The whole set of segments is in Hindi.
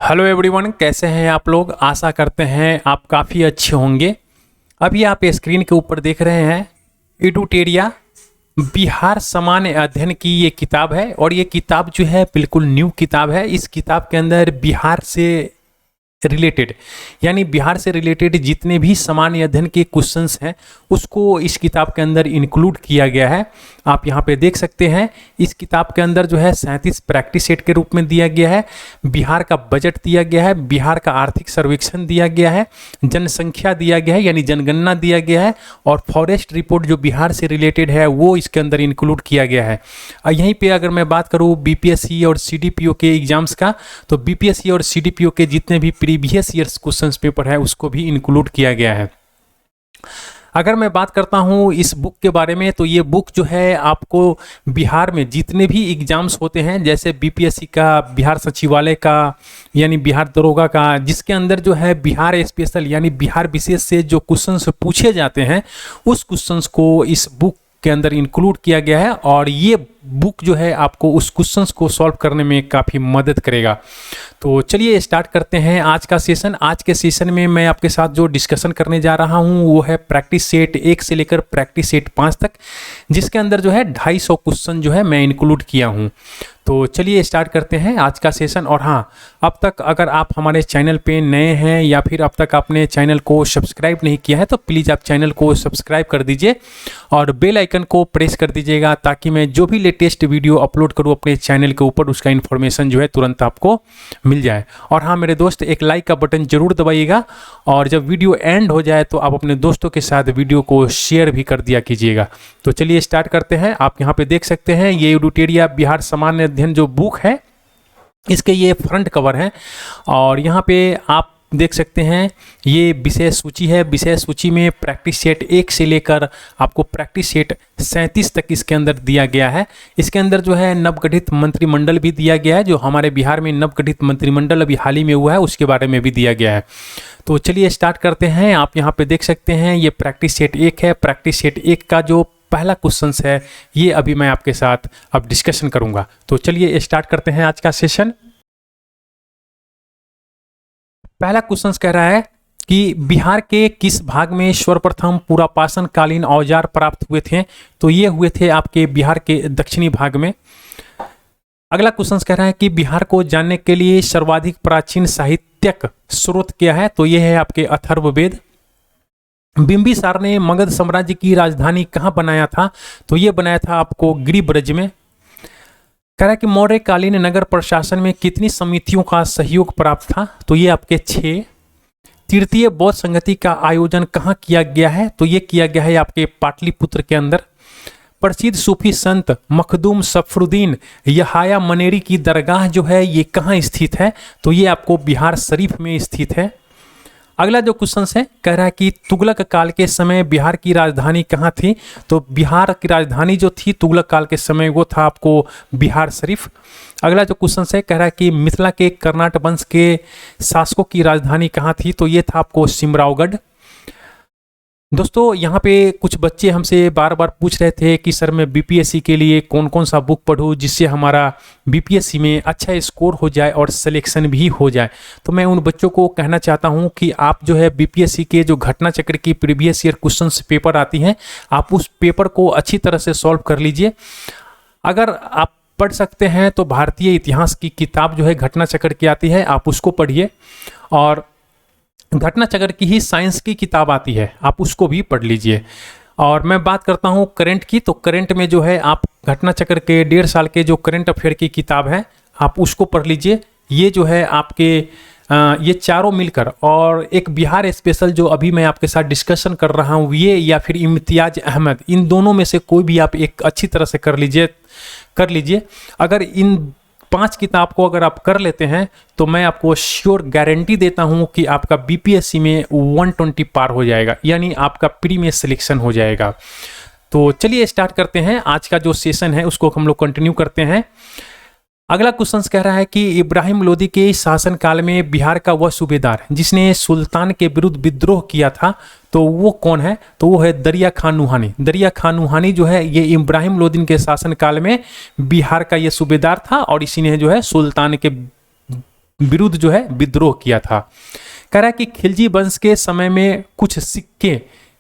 हेलो एवरीवन, कैसे हैं आप लोग। आशा करते हैं आप काफ़ी अच्छे होंगे। अभी आप स्क्रीन के ऊपर देख रहे हैं एडुटेरिया बिहार सामान्य अध्ययन की ये किताब है। और ये किताब जो है बिल्कुल न्यू किताब है। इस किताब के अंदर बिहार से रिलेटेड यानी बिहार से रिलेटेड जितने भी सामान्य अध्ययन के क्वेश्चंस हैं उसको इस किताब के अंदर इंक्लूड किया गया है। आप यहाँ पे देख सकते हैं इस किताब के अंदर जो है 37 प्रैक्टिस सेट के रूप में दिया गया है। बिहार का बजट दिया गया है, बिहार का आर्थिक सर्वेक्षण दिया गया है, जनसंख्या दिया गया है यानी जनगणना दिया गया है, और फॉरेस्ट रिपोर्ट जो बिहार से रिलेटेड है वो इसके अंदर इंक्लूड किया गया है। यहीं पे अगर मैं बात करूँ बीपीएससी और सीडीपीओ के एग्जाम्स का, तो बीपीएससी और सीडीपीओ के जितने भी प्रीवियस ईयर्स क्वेश्चंस पेपर है उसको भी इंक्लूड किया गया है। अगर मैं बात करता हूँ इस बुक के बारे में, तो ये बुक जो है आपको बिहार में जितने भी एग्जाम्स होते हैं, जैसे बीपीएससी का, बिहार सचिवालय का यानी बिहार दरोगा का, जिसके अंदर जो है बिहार स्पेशल यानी बिहार विशेष से जो क्वेश्चंस पूछे जाते हैं उस क्वेश्चंस को इस बुक के अंदर इंक्लूड किया गया है। और ये बुक जो है आपको उस क्वेश्चंस को सॉल्व करने में काफ़ी मदद करेगा। तो चलिए स्टार्ट करते हैं आज का सेशन। आज के सेशन में मैं आपके साथ जो डिस्कशन करने जा रहा हूं वो है प्रैक्टिस सेट 1 से लेकर प्रैक्टिस सेट 5 तक, जिसके अंदर जो है 250 क्वेश्चन जो है मैं इंक्लूड किया हूं। तो चलिए स्टार्ट करते हैं आज का सेशन। और हाँ, अब तक अगर आप हमारे चैनल पे नए हैं या फिर अब तक आपने चैनल को सब्सक्राइब नहीं किया है तो प्लीज़ आप चैनल को सब्सक्राइब कर दीजिए और बेल आइकन को प्रेस कर दीजिएगा, ताकि मैं जो भी लेटेस्ट वीडियो अपलोड करूँ अपने चैनल के ऊपर उसका इन्फॉर्मेशन जो है तुरंत आपको मिल जाए। और हाँ मेरे दोस्त, एक लाइक का बटन जरूर दबाइएगा, और जब वीडियो एंड हो जाए तो आप अपने दोस्तों के साथ वीडियो को शेयर भी कर दिया कीजिएगा। तो चलिए स्टार्ट करते हैं। आप यहाँ पे देख सकते हैं ये एडुटेरिया बिहार सामान्य अध्ययन जो बुक है इसके ये फ्रंट कवर है, और यहाँ पे आप देख सकते हैं ये विषय सूची है। विषय सूची में प्रैक्टिस सेट 1 से लेकर आपको प्रैक्टिस सेट 37 तक इसके अंदर दिया गया है। इसके अंदर जो है नवगठित मंत्रिमंडल भी दिया गया है, जो हमारे बिहार में नवगठित मंत्रिमंडल अभी हाल ही में हुआ है उसके बारे में भी दिया गया है। तो चलिए स्टार्ट करते हैं। आप यहाँ पे देख सकते हैं ये प्रैक्टिस सेट 1 है। प्रैक्टिस सेट 1 का जो पहला क्वेश्चन है ये अभी मैं आपके साथ अब डिस्कशन करूंगा। तो चलिए स्टार्ट करते हैं आज का सेशन। पहला क्वेश्चन कह रहा है कि बिहार के किस भाग में सर्वप्रथम पुरापाषाण कालीन औजार प्राप्त हुए थे। तो ये हुए थे आपके बिहार के दक्षिणी भाग में। अगला क्वेश्चन कह रहा है कि बिहार को जानने के लिए सर्वाधिक प्राचीन साहित्यक स्रोत क्या है। तो ये है आपके अथर्ववेद। बिंबिसार ने मगध साम्राज्य की राजधानी कहाँ बनाया था। तो ये बनाया था आपको गिरिब्रज में। कह रहा है कि मौर्यकालीन नगर प्रशासन में कितनी समितियों का सहयोग प्राप्त था। तो ये आपके 6। तृतीय बौद्ध संगति का आयोजन कहाँ किया गया है। तो ये किया गया है आपके पाटलिपुत्र के अंदर। प्रसिद्ध सूफी संत मखदूम सफरुद्दीन यहाया मनेरी की दरगाह जो है ये कहाँ स्थित है। तो ये आपको बिहार शरीफ में स्थित है। अगला जो क्वेश्चन है कह रहा है कि तुगलक काल के समय बिहार की राजधानी कहाँ थी। तो बिहार की राजधानी जो थी तुगलक काल के समय वो था आपको बिहार शरीफ। अगला जो क्वेश्चन है कह रहा है कि मिथिला के कर्नाट वंश के शासकों की राजधानी कहाँ थी। तो ये था आपको सिमरावगढ़। दोस्तों यहाँ पे कुछ बच्चे हमसे बार बार पूछ रहे थे कि सर मैं बीपीएससी के लिए कौन कौन सा बुक पढूं जिससे हमारा बीपीएससी में अच्छा स्कोर हो जाए और सिलेक्शन भी हो जाए। तो मैं उन बच्चों को कहना चाहता हूँ कि आप जो है बीपीएससी के जो घटना चक्र की प्रीवियस ईयर क्वेश्चंस पेपर आती हैं आप उस पेपर को अच्छी तरह से सॉल्व कर लीजिए। अगर आप पढ़ सकते हैं तो भारतीय इतिहास की किताब जो है घटना चक्र की आती है, आप उसको पढ़िए। और घटना चक्र की ही साइंस की किताब आती है, आप उसको भी पढ़ लीजिए। और मैं बात करता हूँ करंट की, तो करंट में जो है आप घटना चक्र के 1.5 साल के जो करंट अफेयर की किताब है आप उसको पढ़ लीजिए। ये जो है आपके ये चारों मिलकर, और एक बिहार स्पेशल जो अभी मैं आपके साथ डिस्कशन कर रहा हूँ ये, या फिर इम्तियाज अहमद, इन दोनों में से कोई भी आप एक अच्छी तरह से कर लीजिए। अगर इन 5 किताब को अगर आप कर लेते हैं तो मैं आपको श्योर गारंटी देता हूं कि आपका बीपीएससी में 120 पार हो जाएगा, यानी आपका प्री में सिलेक्शन हो जाएगा। तो चलिए स्टार्ट करते हैं आज का जो सेशन है उसको हम लोग कंटिन्यू करते हैं। अगला क्वेश्चन कह रहा है कि इब्राहिम लोदी के शासनकाल में बिहार का वह सूबेदार जिसने सुल्तान के विरुद्ध विद्रोह किया था तो वो कौन है। तो वो है दरिया खान नूहानी। दरिया खान नूहानी जो है ये इब्राहिम लोदी के शासनकाल में बिहार का ये सूबेदार था, और इसी ने जो है सुल्तान के विरुद्ध जो है विद्रोह किया था। कह रहा है कि खिलजी वंश के समय में कुछ सिक्के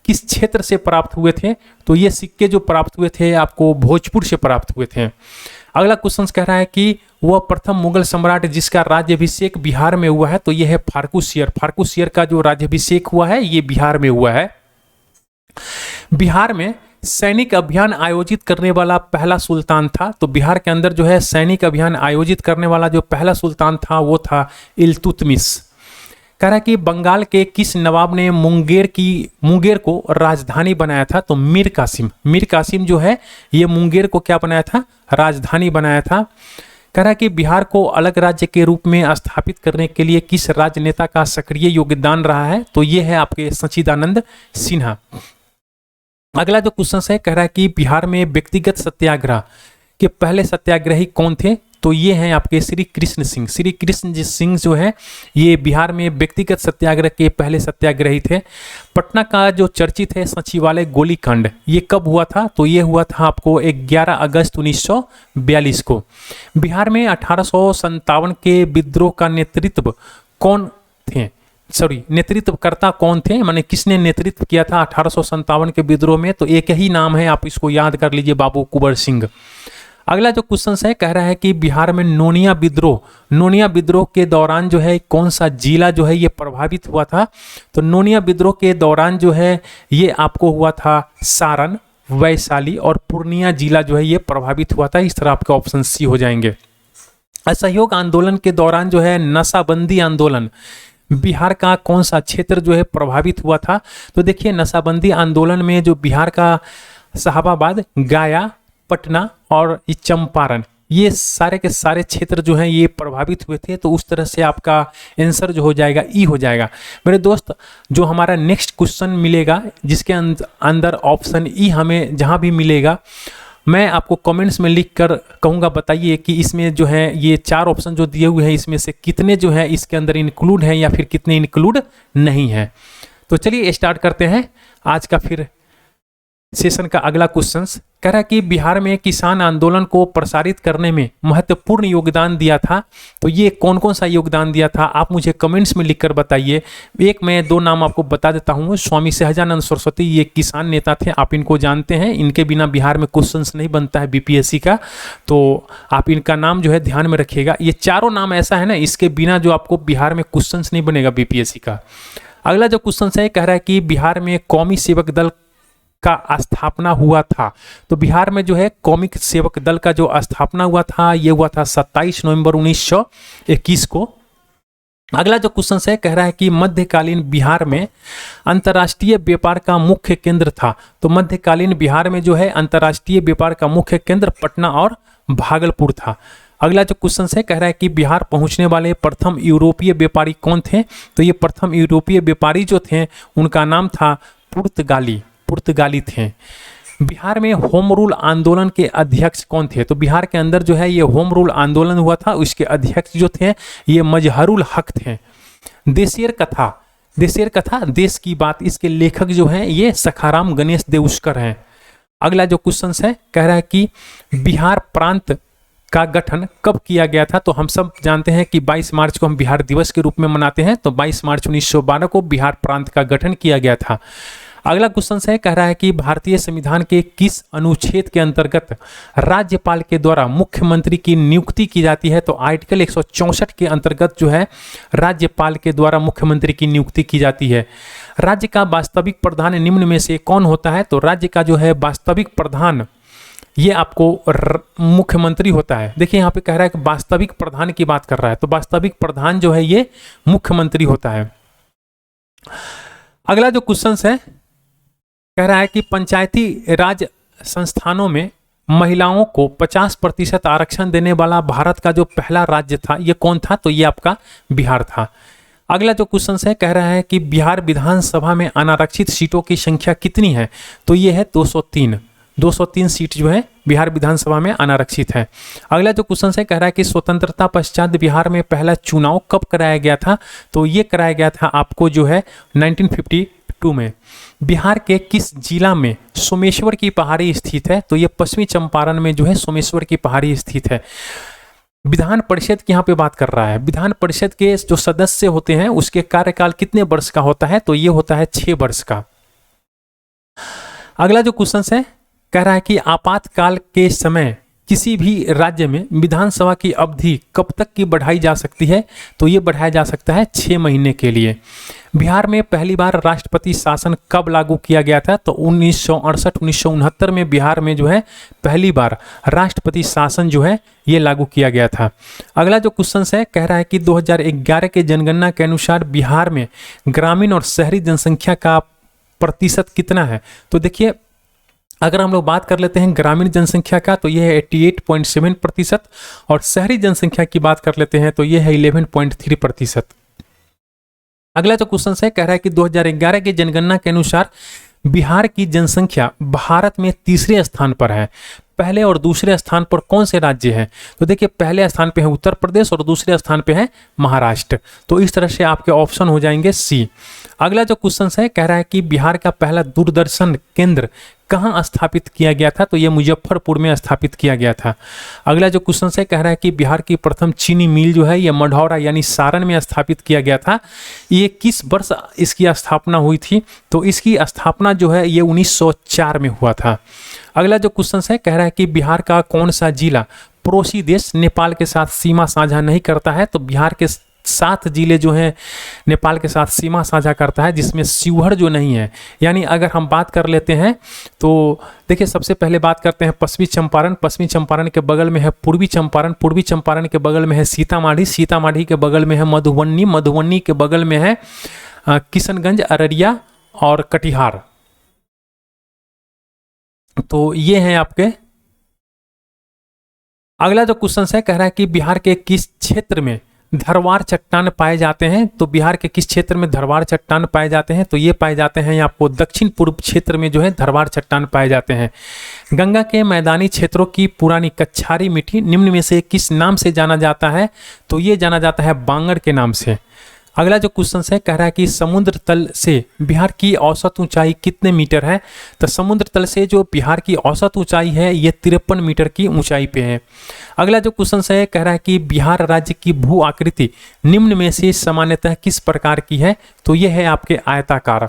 किस क्षेत्र से प्राप्त हुए थे, तो ये सिक्के जो प्राप्त हुए थे आपको भोजपुर से प्राप्त हुए थे। अगला क्वेश्चन कह रहा है कि वह प्रथम मुगल सम्राट जिसका राज्याभिषेक बिहार में हुआ है, तो यह है फारकुसियर। फारकुसियर का जो राज्याभिषेक हुआ है ये बिहार में हुआ है। बिहार में सैनिक अभियान आयोजित करने वाला पहला सुल्तान था, तो बिहार के अंदर जो है सैनिक अभियान आयोजित करने वाला जो पहला सुल्तान था वो था इल्तुतमिश। कह रहा है कि बंगाल के किस नवाब ने मुंगेर को राजधानी बनाया था, तो मीर कासिम जो है ये मुंगेर को क्या बनाया था, राजधानी बनाया था। कह रहा है कि बिहार को अलग राज्य के रूप में स्थापित करने के लिए किस राजनेता का सक्रिय योगदान रहा है, तो ये है आपके सच्चिदानंद सिन्हा। अगला जो क्वेश्चन है कह रहा है कि बिहार में व्यक्तिगत सत्याग्रह के पहले सत्याग्रही कौन थे, तो ये हैं आपके श्री कृष्ण सिंह। श्री कृष्ण सिंह जो है ये बिहार में व्यक्तिगत सत्याग्रह के पहले सत्याग्रही थे। पटना का जो चर्चित है सचिवालय गोलीकांड ये कब हुआ था, तो ये हुआ था आपको 11 अगस्त 1942 को। बिहार में 1857 के विद्रोह का नेतृत्वकर्ता कौन थे, माने किसने नेतृत्व किया था 1857 के विद्रोह में, तो एक ही नाम है, आप इसको याद कर लीजिए, बाबू कुंवर सिंह। अगला जो क्वेश्चन है कह रहा है कि बिहार में नोनिया विद्रोह के दौरान जो है कौन सा जिला जो है ये प्रभावित हुआ था, तो नोनिया विद्रोह के दौरान जो है ये आपको हुआ था सारण, वैशाली और पूर्णिया जिला जो है ये प्रभावित हुआ था। इस तरह आपके ऑप्शन सी हो जाएंगे। असहयोग आंदोलन के दौरान जो है नशाबंदी आंदोलन बिहार का कौन सा क्षेत्र जो है प्रभावित हुआ था, तो देखिए नशाबंदी आंदोलन में जो बिहार का शाहाबाद, गया, पटना और चंपारण ये सारे के सारे क्षेत्र जो हैं ये प्रभावित हुए थे। तो उस तरह से आपका आंसर जो हो जाएगा ई हो जाएगा। मेरे दोस्त जो हमारा नेक्स्ट क्वेश्चन मिलेगा जिसके अंदर ऑप्शन ई हमें जहां भी मिलेगा मैं आपको कमेंट्स में लिख कर कहूँगा, बताइए कि इसमें जो है ये 4 ऑप्शन जो दिए हुए हैं इसमें से कितने जो है इसके अंदर इंक्लूड हैं या फिर कितने इंक्लूड नहीं है। तो चलिए स्टार्ट करते हैं आज का फिर सेशन का अगला क्वेश्चन। कह रहा है कि बिहार में किसान आंदोलन को प्रसारित करने में महत्वपूर्ण योगदान दिया था, तो ये कौन कौन सा योगदान दिया था आप मुझे कमेंट्स में लिखकर बताइए। एक मैं 2 नाम आपको बता देता हूँ। स्वामी सहजानंद सरस्वती ये किसान नेता थे, आप इनको जानते हैं, इनके बिना बिहार में क्वेश्चंस नहीं बनता है बीपीएससी का, तो आप इनका नाम जो है ध्यान में रखिएगा। ये चारों नाम ऐसा है ना इसके बिना जो आपको बिहार में क्वेश्चंस नहीं बनेगा बीपीएससी का। अगला जो क्वेश्चन है कह रहा है कि बिहार में कौमी सेवक दल का स्थापना हुआ था, तो बिहार में जो है कौमी सेवक दल का जो स्थापना हुआ था ये हुआ था 27 नवंबर 1921 को। अगला जो क्वेश्चन है कह रहा है कि मध्यकालीन बिहार में अंतर्राष्ट्रीय व्यापार का मुख्य केंद्र था, तो मध्यकालीन बिहार में जो है अंतर्राष्ट्रीय व्यापार का मुख्य केंद्र पटना और भागलपुर था। अगला जो क्वेश्चन है कह रहा है कि बिहार पहुंचने वाले प्रथम यूरोपीय व्यापारी कौन थे, तो ये प्रथम यूरोपीय व्यापारी जो थे उनका नाम था पुर्तगाली थे। बिहार में होम रूल आंदोलन के अध्यक्ष कौन थे, तो बिहार के अंदर जो है ये होम रूल आंदोलन हुआ था, उसके अध्यक्ष जो थे ये मजहरुल हक थे। देशेर कथा देश की बात, इसके लेखक जो हैं ये सखाराम गणेश देउस्कर हैं। अगला जो क्वेश्चन है कह रहा है कि बिहार प्रांत का गठन कब किया गया था, तो हम सब जानते हैं कि 22 मार्च को हम बिहार दिवस के रूप में मनाते हैं, तो 22 मार्च 1912 को बिहार प्रांत का गठन किया गया था। अगला क्वेश्चन है कह रहा है कि भारतीय संविधान के किस अनुच्छेद के अंतर्गत राज्यपाल के द्वारा मुख्यमंत्री की नियुक्ति की जाती है, तो आर्टिकल 164 के अंतर्गत जो है राज्यपाल के द्वारा मुख्यमंत्री की नियुक्ति की जाती है। राज्य का वास्तविक प्रधान निम्न में से कौन होता है, तो राज्य का जो है वास्तविक प्रधान ये आपको मुख्यमंत्री होता है। देखिए यहाँ पे कह रहा है कि वास्तविक प्रधान की बात कर रहा है, तो वास्तविक प्रधान जो है ये मुख्यमंत्री होता है। अगला जो क्वेश्चन है कह रहा है कि पंचायती राज संस्थानों में महिलाओं को 50% आरक्षण देने वाला भारत का जो पहला राज्य था ये कौन था, तो ये आपका बिहार था। अगला जो क्वेश्चन है कह रहा है कि बिहार विधानसभा में अनारक्षित सीटों की संख्या कितनी है, तो ये है 203 सीट जो है बिहार विधानसभा में अनारक्षित है। अगला जो क्वेश्चन है कह रहा है कि स्वतंत्रता पश्चात बिहार में पहला चुनाव कब कराया गया था, तो ये कराया गया था आपको जो है 1952 में। बिहार के किस जिला में सोमेश्वर की पहाड़ी स्थित है, तो ये पश्चिमी चंपारण में जो है सोमेश्वर की पहाड़ी स्थित है। विधान परिषद की यहाँ पे बात कर रहा है। विधान परिषद के जो सदस्य होते हैं उसके कार्यकाल कितने वर्ष का होता है, तो ये होता है 6 वर्ष का। अगला जो क्वेश्चन है कह रहा है कि आपातकाल के समय किसी भी राज्य में विधानसभा की अवधि कब तक की बढ़ाई जा सकती है, तो ये बढ़ाया जा सकता है 6 महीने के लिए। बिहार में पहली बार राष्ट्रपति शासन कब लागू किया गया था, तो 1968-1969 में बिहार में जो है पहली बार राष्ट्रपति शासन जो है ये लागू किया गया था। अगला जो क्वेश्चन है कह रहा है कि 2011 के जनगणना के अनुसार बिहार में ग्रामीण और शहरी जनसंख्या का प्रतिशत कितना है, तो देखिए अगर हम लोग बात कर लेते हैं ग्रामीण जनसंख्या का तो यह है 88.7% और शहरी जनसंख्या की बात कर लेते हैं तो यह है 11.3%। अगला जो क्वेश्चन है कह रहा है कि 2011 की जनगणना के अनुसार बिहार की जनसंख्या भारत में तीसरे स्थान पर है। पहले और दूसरे स्थान पर कौन से राज्य हैं, तो देखिए पहले स्थान पे है उत्तर प्रदेश और दूसरे स्थान पे है महाराष्ट्र। तो इस तरह से आपके ऑप्शन हो जाएंगे सी। अगला जो क्वेश्चन है कह रहा है कि बिहार का पहला दूरदर्शन केंद्र कहाँ स्थापित किया गया था, तो ये मुजफ्फरपुर में स्थापित किया गया था। अगला जो क्वेश्चन है कह रहा है कि बिहार की प्रथम चीनी मिल जो है ये मढ़ौरा यानी सारण में स्थापित किया गया था। ये किस वर्ष इसकी स्थापना हुई थी, तो इसकी स्थापना जो है ये 1904 में हुआ था। अगला जो क्वेश्चन है कह रहा है कि बिहार का कौन सा जिला पड़ोसी देश नेपाल के साथ सीमा साझा नहीं करता है, तो बिहार के 7 जिले जो हैं नेपाल के साथ सीमा साझा करता है, जिसमें शिवहर जो नहीं है। यानी अगर हम बात कर लेते हैं तो देखिए सबसे पहले बात करते हैं पश्चिमी चंपारण। पश्चिमी चंपारण के बगल में है पूर्वी चंपारण, पूर्वी चंपारण के बगल में है सीतामढ़ी, सीतामढ़ी के बगल में है मधुबनी, मधुबनी के बगल में है किशनगंज, अररिया और कटिहार। तो ये हैं आपके। अगला जो क्वेश्चन है कह रहा है कि बिहार के किस क्षेत्र में धरवार चट्टान पाए जाते हैं, तो बिहार के किस क्षेत्र में धरवार चट्टान पाए जाते हैं, तो ये पाए जाते हैं आपको दक्षिण पूर्व क्षेत्र में जो है धरवार चट्टान पाए जाते हैं। गंगा के मैदानी क्षेत्रों की पुरानी कच्छारी मिट्टी निम्न में से किस नाम से जाना जाता है, तो ये जाना जाता है बांगड़ के नाम से। अगला जो क्वेश्चन है कह रहा है कि समुद्र तल से बिहार की औसत ऊंचाई कितने मीटर है, तो समुद्र तल से जो बिहार की औसत ऊंचाई है ये 53 मीटर की ऊंचाई पे है। अगला जो क्वेश्चन है कह रहा है कि बिहार राज्य की भू आकृति निम्न में से सामान्यतः किस प्रकार की है, तो ये है आपके आयताकार।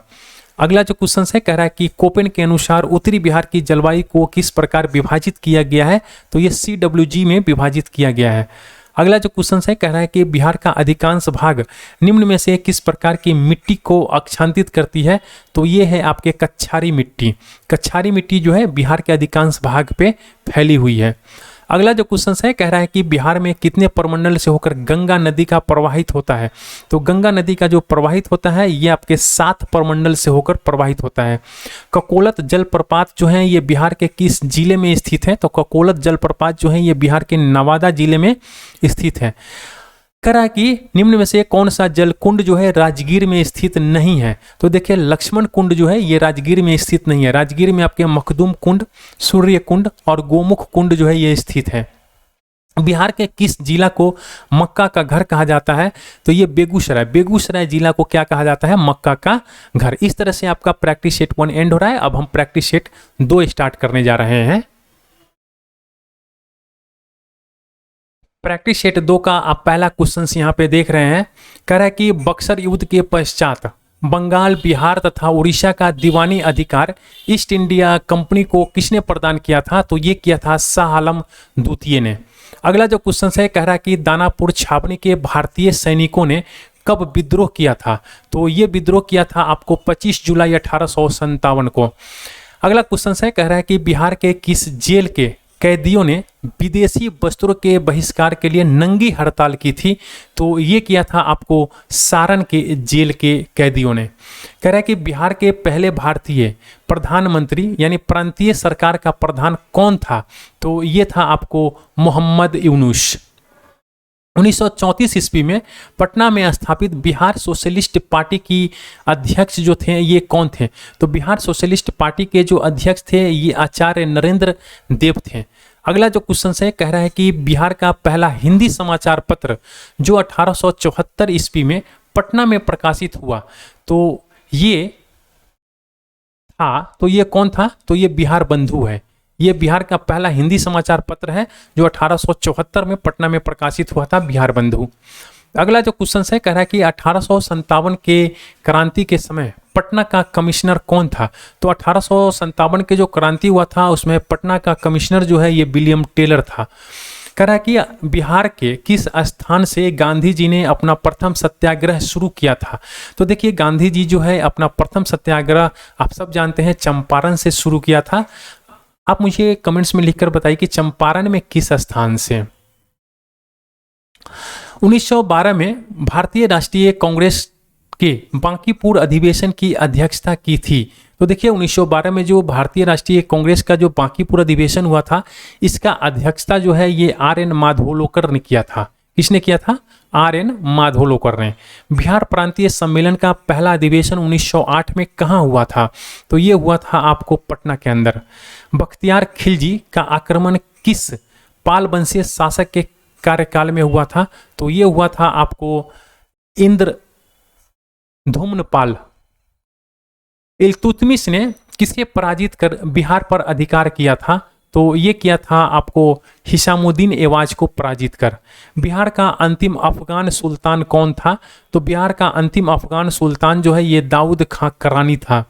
अगला जो क्वेश्चन है कह रहा है कि कोपेन के अनुसार उत्तरी बिहार की जलवायु को किस प्रकार विभाजित किया गया है, तो ये CWG में विभाजित किया गया है। अगला जो क्वेश्चन है कह रहा है कि बिहार का अधिकांश भाग निम्न में से किस प्रकार की मिट्टी को आच्छादित करती है, तो ये है आपके कच्छारी मिट्टी। कच्छारी मिट्टी जो है बिहार के अधिकांश भाग पे फैली हुई है। अगला जो क्वेश्चन है कह रहा है कि बिहार में कितने प्रमंडल से होकर गंगा नदी का प्रवाहित होता है, तो गंगा नदी का जो प्रवाहित होता है ये आपके 7 प्रमंडल से होकर प्रवाहित होता है। ककोलत जलप्रपात जो है ये बिहार के किस जिले में स्थित है, तो ककोलत जलप्रपात जो है ये बिहार के नवादा जिले में स्थित है। कह रहा है कि निम्न में से कौन सा जल कुंड जो है राजगीर में स्थित नहीं है, तो देखिए लक्ष्मण कुंड जो है ये राजगीर में स्थित नहीं है। राजगीर में आपके मखदूम कुंड, सूर्य कुंड और गोमुख कुंड जो है ये स्थित है। बिहार के किस जिला को मक्का का घर कहा जाता है, तो ये बेगूसराय, बेगूसराय जिला को क्या कहा जाता है, मक्का का घर। इस तरह से आपका प्रैक्टिस सेट 1 एंड हो रहा है। अब हम प्रैक्टिस सेट 2 स्टार्ट करने जा रहे हैं। प्रैक्टिस सेट 2 का आप पहला क्वेश्चन यहाँ पे देख रहे हैं। कह रहा है कि बक्सर युद्ध के पश्चात बंगाल, बिहार तथा उड़ीसा का दीवानी अधिकार ईस्ट इंडिया कंपनी को किसने प्रदान किया था, तो ये किया था शाह आलम द्वितीय ने। अगला जो क्वेश्चन है कह रहा है कि दानापुर छावनी के भारतीय सैनिकों ने कब विद्रोह किया था, तो ये विद्रोह किया था आपको 25 जुलाई 1857 को। अगला क्वेश्चन है कह रहा है कि बिहार के किस जेल के कैदियों ने विदेशी वस्त्रों के बहिष्कार के लिए नंगी हड़ताल की थी, तो ये किया था आपको सारण के जेल के कैदियों ने। कह रहा है कि बिहार के पहले भारतीय प्रधानमंत्री यानी प्रांतीय सरकार का प्रधान कौन था, तो ये था आपको मोहम्मद यूनुस। 1934 ईस्वी में पटना में स्थापित बिहार सोशलिस्ट पार्टी की अध्यक्ष जो थे ये कौन थे, तो बिहार सोशलिस्ट पार्टी के जो अध्यक्ष थे ये आचार्य नरेंद्र देव थे। अगला जो क्वेश्चन है कह रहा है कि बिहार का पहला हिंदी समाचार पत्र जो 1874 ईस्वी में पटना में प्रकाशित हुआ, तो ये कौन था, तो ये बिहार बंधु है। ये बिहार का पहला हिंदी समाचार पत्र है जो 1874 में पटना में प्रकाशित हुआ था, बिहार बंधु। अगला जो क्वेश्चन है कह रहा है कि 1857 के क्रांति के समय पटना का कमिश्नर कौन था। तो 1857 के जो क्रांति हुआ था उसमें पटना का कमिश्नर जो है ये विलियम टेलर था। कह रहा है कि बिहार के किस स्थान से गांधी जी ने अपना प्रथम सत्याग्रह शुरू किया था। तो देखिए गांधी जी जो है अपना प्रथम सत्याग्रह आप सब जानते हैं चंपारण से शुरू किया था। आप मुझे कमेंट्स में लिखकर बताइए कि चंपारण में किस स्थान से। 1912 में भारतीय राष्ट्रीय कांग्रेस के बांकीपुर अधिवेशन की अध्यक्षता की थी। तो देखिए 1912 में जो भारतीय राष्ट्रीय कांग्रेस का जो बांकीपुर अधिवेशन हुआ था इसका अध्यक्षता जो है ये आर.एन. माधवोलकर ने किया था। किसने किया था? आर.एन. माधवोलकर ने। बिहार प्रांतीय सम्मेलन का पहला अधिवेशन 1908 में कहाँ हुआ था। तो ये हुआ था आपको पटना के अंदर। बख्तियार खिलजी का आक्रमण किस पाल वंशीय शासक के कार्यकाल में हुआ था। तो ये हुआ था आपको इंद्रधुम्नपाल। इल्तुतमिश ने किसे पराजित कर बिहार पर अधिकार किया था। तो ये किया था आपको हिशामुद्दीन एवाज को पराजित कर। बिहार का अंतिम अफगान सुल्तान कौन था। तो बिहार का अंतिम अफगान सुल्तान जो है ये दाऊद खां करानी था।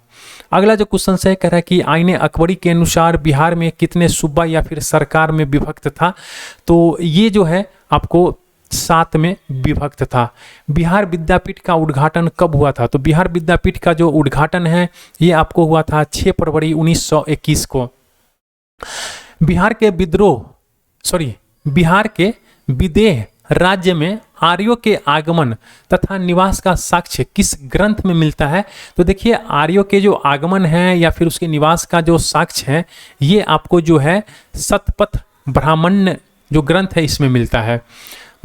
अगला जो क्वेश्चन है कह रहा है कि आईने अकबरी के अनुसार बिहार में कितने सूबा या फिर सरकार में विभक्त था। तो ये जो है आपको 7 में विभक्त था। बिहार विद्यापीठ का उद्घाटन कब हुआ था। तो बिहार विद्यापीठ का जो उद्घाटन है ये आपको हुआ था 6 फरवरी 1921 को। बिहार के विदेह राज्य में आर्यों के आगमन तथा निवास का साक्ष्य किस ग्रंथ में मिलता है। तो देखिए आर्यों के जो आगमन है या फिर उसके निवास का जो साक्ष्य है ये आपको जो है शतपथ ब्राह्मण्य जो ग्रंथ है इसमें मिलता है।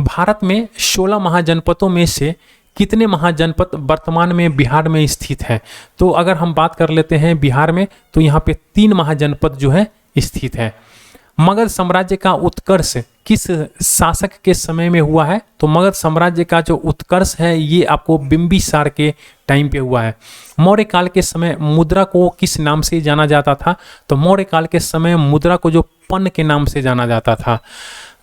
भारत में 16 महाजनपदों में से कितने महाजनपद वर्तमान में बिहार में स्थित है। तो अगर हम बात कर लेते हैं बिहार में तो यहाँ पे 3 महाजनपद जो है स्थित है। मगध साम्राज्य का उत्कर्ष किस शासक के समय में हुआ है। तो मगध साम्राज्य का जो उत्कर्ष है ये आपको बिंबिसार के टाइम पे हुआ है। मौर्य काल के समय मुद्रा को किस नाम से जाना जाता था। तो मौर्य काल के समय मुद्रा को जो पन्न के नाम से जाना जाता था।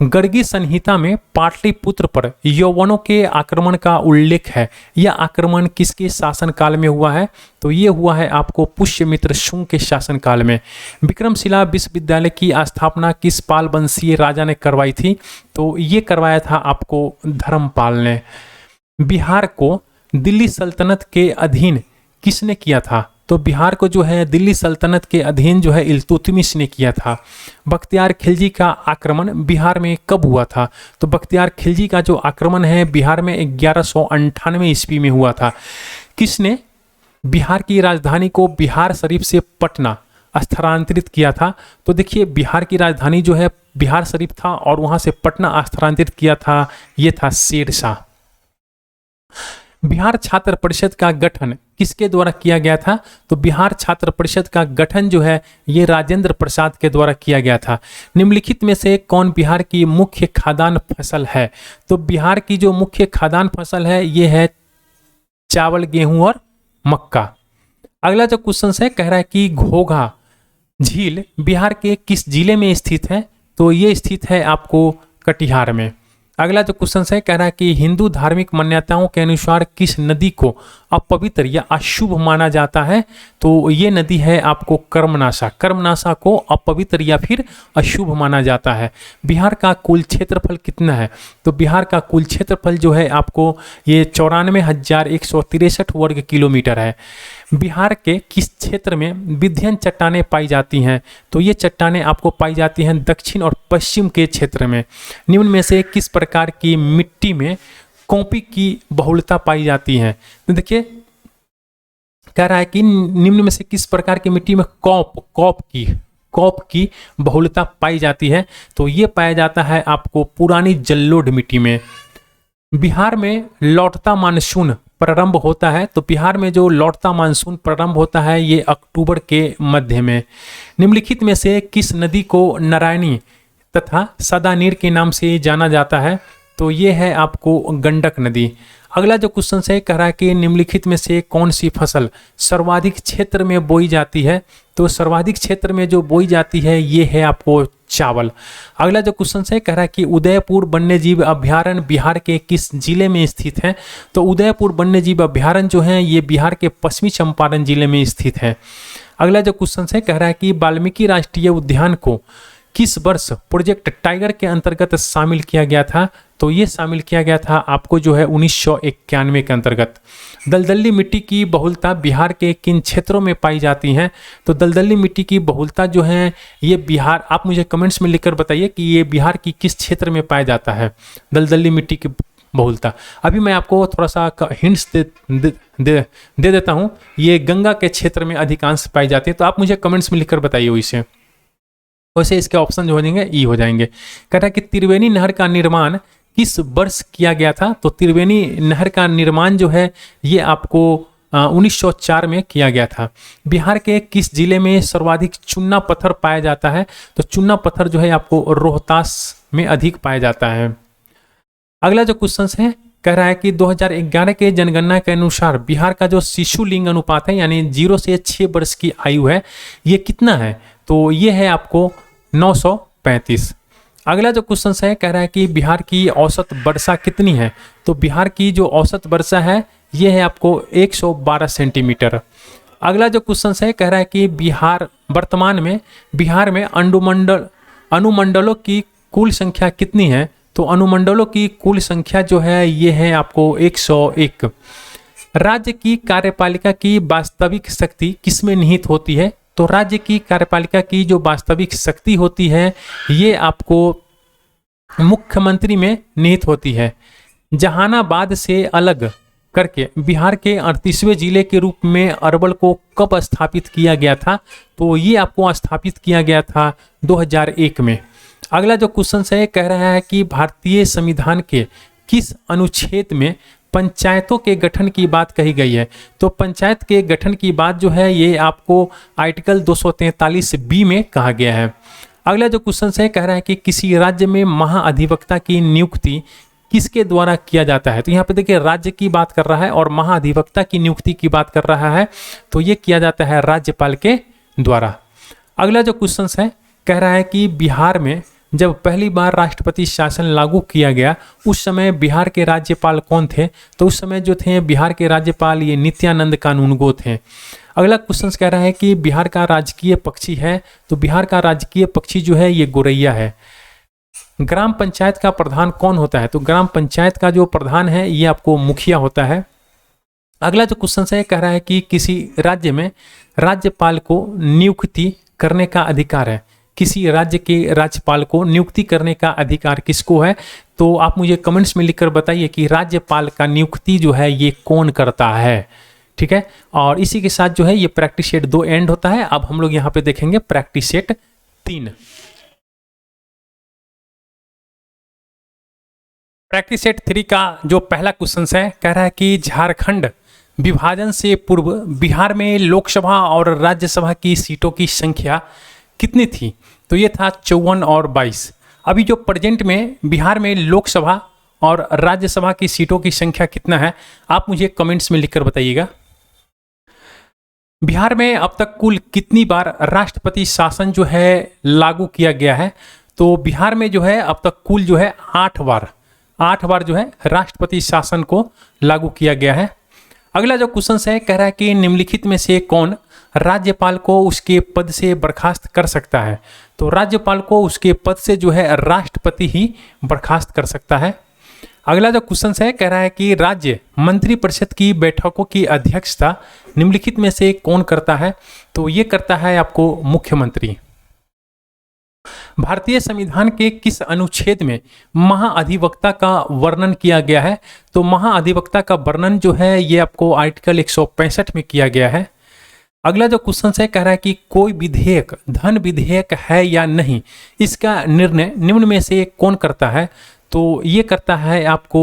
गर्गी संहिता में पाटलिपुत्र पर यौवनों के आक्रमण का उल्लेख है। यह आक्रमण किसके शासनकाल में हुआ है। तो ये हुआ है आपको पुष्यमित्र शुंग के शासनकाल में। विक्रमशिला विश्वविद्यालय की स्थापना किस पाल वंशीय राजा ने करवाई थी। तो ये करवाया था आपको धर्मपाल ने। बिहार को दिल्ली सल्तनत के अधीन किसने किया था। तो बिहार को जो है दिल्ली सल्तनत के अधीन जो है इल्तुतमिश ने किया था। बख्तियार खिलजी का आक्रमण बिहार में कब हुआ था। तो बख्तियार खिलजी का जो आक्रमण है बिहार में 1198 ईस्वी में हुआ था। किसने बिहार की राजधानी को बिहार शरीफ से पटना स्थानांतरित किया था। तो देखिए बिहार की राजधानी जो है बिहार शरीफ था और वहां से पटना स्थानांतरित किया था ये था शेरशाह। बिहार छात्र परिषद का गठन किसके द्वारा किया गया था। तो बिहार छात्र परिषद का गठन जो है ये राजेंद्र प्रसाद के द्वारा किया गया था। निम्नलिखित में से कौन बिहार की मुख्य खाद्यान्न फसल है। तो बिहार की जो मुख्य खाद्यान्न फसल है ये है चावल, गेहूं और मक्का। अगला जो क्वेश्चन है कह रहा है कि घोघा झील बिहार के किस जिले में स्थित है। तो ये स्थित है आपको कटिहार में। अगला जो क्वेश्चन है कह रहा है कि हिंदू धार्मिक मान्यताओं के अनुसार किस नदी को अपवित्र या अशुभ माना जाता है। तो ये नदी है आपको कर्मनाशा। कर्मनाशा को अपवित्र या फिर अशुभ माना जाता है। बिहार का कुल क्षेत्रफल कितना है। तो बिहार का कुल क्षेत्रफल जो है आपको ये 94,163 वर्ग किलोमीटर है। बिहार के किस क्षेत्र में विंध्य चट्टानें पाई जाती हैं। तो ये चट्टानें आपको पाई जाती हैं दक्षिण और पश्चिम के क्षेत्र में। निम्न में से किस प्रकार की मिट्टी में कॉपी की बहुलता पाई जाती है। तो देखिए कह रहा है कि निम्न में से किस प्रकार की मिट्टी में कॉप की बहुलता पाई जाती है। तो ये पाया जाता है आपको पुरानी जल्लोढ़ मिट्टी में। बिहार में लौटता मानसून प्रारंभ होता है। तो बिहार में जो लौटता मानसून प्रारंभ होता है ये अक्टूबर के मध्य में। निम्नलिखित में से किस नदी को नारायणी तथा सदानीर के नाम से जाना जाता है। तो ये है आपको गंडक नदी। अगला जो क्वेश्चन है कह रहा है कि निम्नलिखित में से कौन सी फसल सर्वाधिक क्षेत्र में बोई जाती है। तो सर्वाधिक क्षेत्र में जो बोई जाती है ये है आपको चावल। अगला जो क्वेश्चन है कह रहा है कि उदयपुर वन्यजीव अभ्यारण्य बिहार के किस जिले में स्थित है। तो उदयपुर वन्यजीव अभ्यारण्य जो है ये बिहार के पश्चिमी चंपारण जिले में स्थित है। अगला जो क्वेश्चन है कह रहा है कि वाल्मीकि राष्ट्रीय उद्यान को किस वर्ष प्रोजेक्ट टाइगर के अंतर्गत शामिल किया गया था। तो ये शामिल किया गया था आपको जो है 1991 के अंतर्गत। दलदली मिट्टी की बहुलता बिहार के किन क्षेत्रों में पाई जाती है। तो दलदली मिट्टी की बहुलता जो है ये बिहार, आप मुझे कमेंट्स में लिखकर बताइए कि ये बिहार की किस क्षेत्र में पाया जाता है दलदली मिट्टी की बहुलता। अभी मैं आपको थोड़ा सा हिंट्स दे देता हूँ। ये गंगा के क्षेत्र में अधिकांश पाई जाती है। तो आप मुझे कमेंट्स में लिखकर बताइए वैसे वैसे इसके ऑप्शन जो हो जाएंगे ई हो जाएंगे। कह रहा है कि त्रिवेणी नहर का निर्माण किस वर्ष किया गया था। तो त्रिवेणी नहर का निर्माण जो है ये आपको 1904 में किया गया था। बिहार के किस जिले में सर्वाधिक चूना पत्थर पाया जाता है। तो चूना पत्थर जो है आपको रोहतास में अधिक पाया जाता है। अगला जो क्वेश्चन है कह रहा है कि 2011 के जनगणना के अनुसार बिहार का जो शिशु लिंग अनुपात है यानी 0 से 6 वर्ष की आयु है ये कितना है। तो ये है आपको 935। अगला जो क्वेश्चन है कह रहा है कि बिहार की औसत वर्षा कितनी है। तो बिहार की जो औसत वर्षा है ये है आपको 112 सेंटीमीटर। अगला जो क्वेश्चन है कह रहा है कि वर्तमान में बिहार में अनुमंडलों की कुल संख्या कितनी है। तो अनुमंडलों की कुल संख्या जो है ये है आपको 101। राज्य की कार्यपालिका की वास्तविक शक्ति किसमें निहित होती है। तो राज्य की कार्यपालिका की जो वास्तविक शक्ति होती है ये आपको मुख्यमंत्री में निहित होती है। जहानाबाद से अलग करके बिहार के 38वें जिले के रूप में अरवल को कब स्थापित किया गया था। तो ये आपको स्थापित किया गया था 2001 में। अगला जो क्वेश्चन है कह रहा है कि भारतीय संविधान के किस अनुच्छेद में पंचायतों के गठन की बात कही गई है। तो पंचायत के गठन की बात जो है ये आपको आर्टिकल 243B में कहा गया है। अगला जो क्वेश्चन है कह रहा है कि किसी राज्य में महाअधिवक्ता की नियुक्ति किसके द्वारा किया जाता है। तो यहाँ पे देखिए राज्य की बात कर रहा है और महाअधिवक्ता की नियुक्ति की बात कर रहा है। तो ये किया जाता है राज्यपाल के द्वारा। अगला जो क्वेश्चन है कह रहा है कि बिहार में जब पहली बार राष्ट्रपति शासन लागू किया गया उस समय बिहार के राज्यपाल कौन थे। तो उस समय जो थे बिहार के राज्यपाल ये नित्यानंद कानूनगो थे। अगला क्वेश्चन कह रहा है कि बिहार का राजकीय पक्षी है। तो बिहार का राजकीय पक्षी जो है ये गोरैया है। ग्राम पंचायत का प्रधान कौन होता है। तो ग्राम पंचायत का जो प्रधान है ये आपको मुखिया होता है। अगला जो क्वेश्चन है कह रहा है कि किसी राज्य में राज्यपाल को नियुक्ति करने का अधिकार है। किसी राज्य के राज्यपाल को नियुक्ति करने का अधिकार किसको है। तो आप मुझे कमेंट्स में लिखकर बताइए कि राज्यपाल का नियुक्ति जो है ये कौन करता है। ठीक है, और इसी के साथ जो है ये प्रैक्टिस सेट 2 एंड होता है। अब हम लोग यहाँ पे देखेंगे प्रैक्टिस सेट 3। प्रैक्टिस सेट 3 का जो पहला क्वेश्चन है कह रहा है कि झारखंड विभाजन से पूर्व बिहार में लोकसभा और राज्यसभा की सीटों की संख्या कितनी थी। तो ये था 54 और 22। अभी जो प्रेजेंट में बिहार में लोकसभा और राज्यसभा की सीटों की संख्या कितना है आप मुझे कमेंट्स में लिखकर बताइएगा। बिहार में अब तक कुल कितनी बार राष्ट्रपति शासन जो है लागू किया गया है। तो बिहार में जो है अब तक कुल जो है 8 बार जो है राष्ट्रपति शासन को लागू किया गया है। अगला जो क्वेश्चन है कह रहा है कि निम्नलिखित में से कौन राज्यपाल को उसके पद से बर्खास्त कर सकता है। तो राज्यपाल को उसके पद से जो है राष्ट्रपति ही बर्खास्त कर सकता है। अगला जो क्वेश्चन है कह रहा है कि राज्य मंत्रिपरिषद की बैठकों की अध्यक्षता निम्नलिखित में से कौन करता है। तो ये करता है आपको मुख्यमंत्री। भारतीय संविधान के किस अनुच्छेद में महाअधिवक्ता का वर्णन किया गया है। तो महाअधिवक्ता का वर्णन जो है ये आपको आर्टिकल 165 में किया गया है। अगला जो क्वेश्चन है कह रहा है कि कोई विधेयक धन विधेयक है या नहीं, इसका निर्णय निम्न में से कौन करता है। तो ये करता है आपको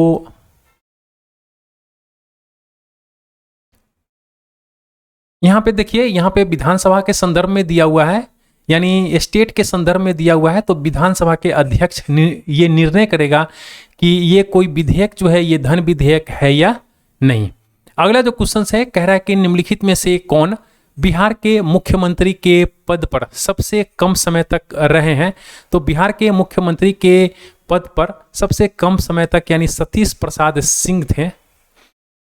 यहाँ पे देखिए, यहाँ पे विधानसभा के संदर्भ में दिया हुआ है यानी स्टेट के संदर्भ में दिया हुआ है। तो विधानसभा के अध्यक्ष ये निर्णय करेगा कि ये कोई विधेयक जो है ये धन विधेयक है या नहीं। अगला जो क्वेश्चन है कह रहा है कि निम्नलिखित में से कौन बिहार के मुख्यमंत्री के पद पर सबसे कम समय तक रहे हैं। तो बिहार के मुख्यमंत्री के पद पर सबसे कम समय तक यानी सतीश प्रसाद सिंह थे।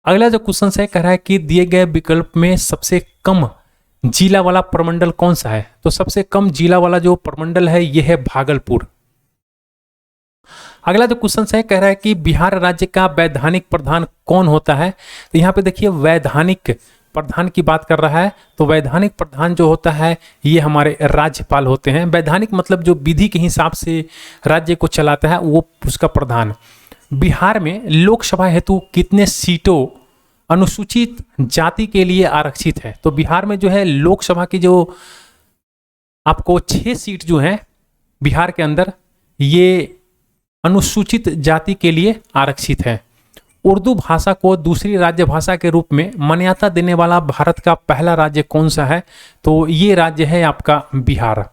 अगला जो क्वेश्चन है कह रहा है कि दिए गए विकल्प में सबसे कम जिला वाला प्रमंडल कौन सा है। तो सबसे कम जिला वाला जो प्रमंडल है यह है भागलपुर। अगला जो क्वेश्चन है कह रहा है कि बिहार राज्य का वैधानिक प्रधान कौन होता है। तो यहाँ पे देखिए वैधानिक प्रधान की बात कर रहा है। तो वैधानिक प्रधान जो होता है ये हमारे राज्यपाल होते हैं। वैधानिक मतलब जो विधि के हिसाब से राज्य को चलाता है वो उसका प्रधान। बिहार में लोकसभा हेतु कितने सीटों अनुसूचित जाति के लिए आरक्षित है। तो बिहार में जो है लोकसभा की जो आपको 6 सीट जो हैं बिहार के अंदर ये अनुसूचित जाति के लिए आरक्षित है। उर्दू भाषा को दूसरी राज्य भाषा के रूप में मान्यता देने वाला भारत का पहला राज्य कौन सा है। तो ये राज्य है आपका बिहार।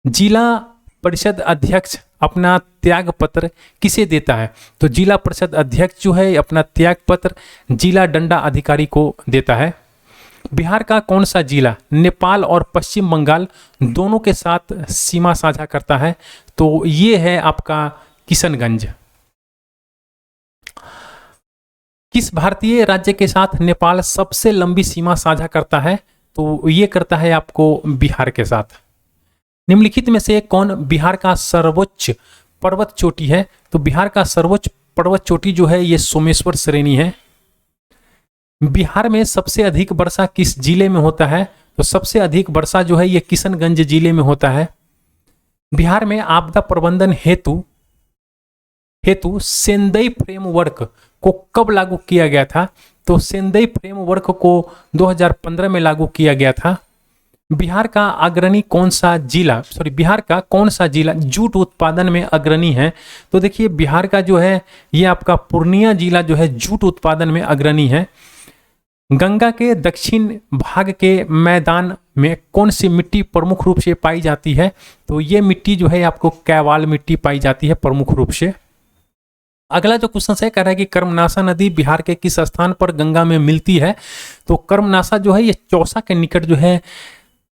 जिला परिषद अध्यक्ष अपना त्याग पत्र किसे देता है। तो जिला परिषद अध्यक्ष जो है अपना त्याग पत्र जिला डंडा अधिकारी को देता है। बिहार का कौन सा जिला नेपाल और पश्चिम बंगाल दोनों के साथ सीमा साझा करता है। तो ये है आपका किशनगंज। किस भारतीय राज्य के साथ नेपाल सबसे लंबी सीमा साझा करता है। तो ये करता है आपको बिहार के साथ। निम्नलिखित में से कौन बिहार का सर्वोच्च पर्वत चोटी है। तो बिहार का सर्वोच्च पर्वत चोटी जो है ये सोमेश्वर श्रेणी है। बिहार में सबसे अधिक वर्षा किस जिले में होता है। तो सबसे अधिक वर्षा जो है ये किशनगंज जिले में होता है। बिहार में आपदा प्रबंधन हेतु सेंदई फ्रेमवर्क को कब लागू किया गया था। तो सेंदई फ्रेमवर्क को 2015 में लागू किया गया था। बिहार का कौन सा जिला जूट उत्पादन में अग्रणी है। तो देखिए बिहार का जो है ये आपका पूर्णिया जिला जो है जूट उत्पादन में अग्रणी है। गंगा के दक्षिण भाग के मैदान में कौन सी मिट्टी प्रमुख रूप से पाई जाती है। तो ये मिट्टी जो है आपको कैवाल मिट्टी पाई जाती है प्रमुख रूप से। अगला जो क्वेश्चन है कह रहा है कि कर्मनाशा नदी बिहार के किस स्थान पर गंगा में मिलती है। तो कर्मनाशा जो है ये चौसा के निकट जो है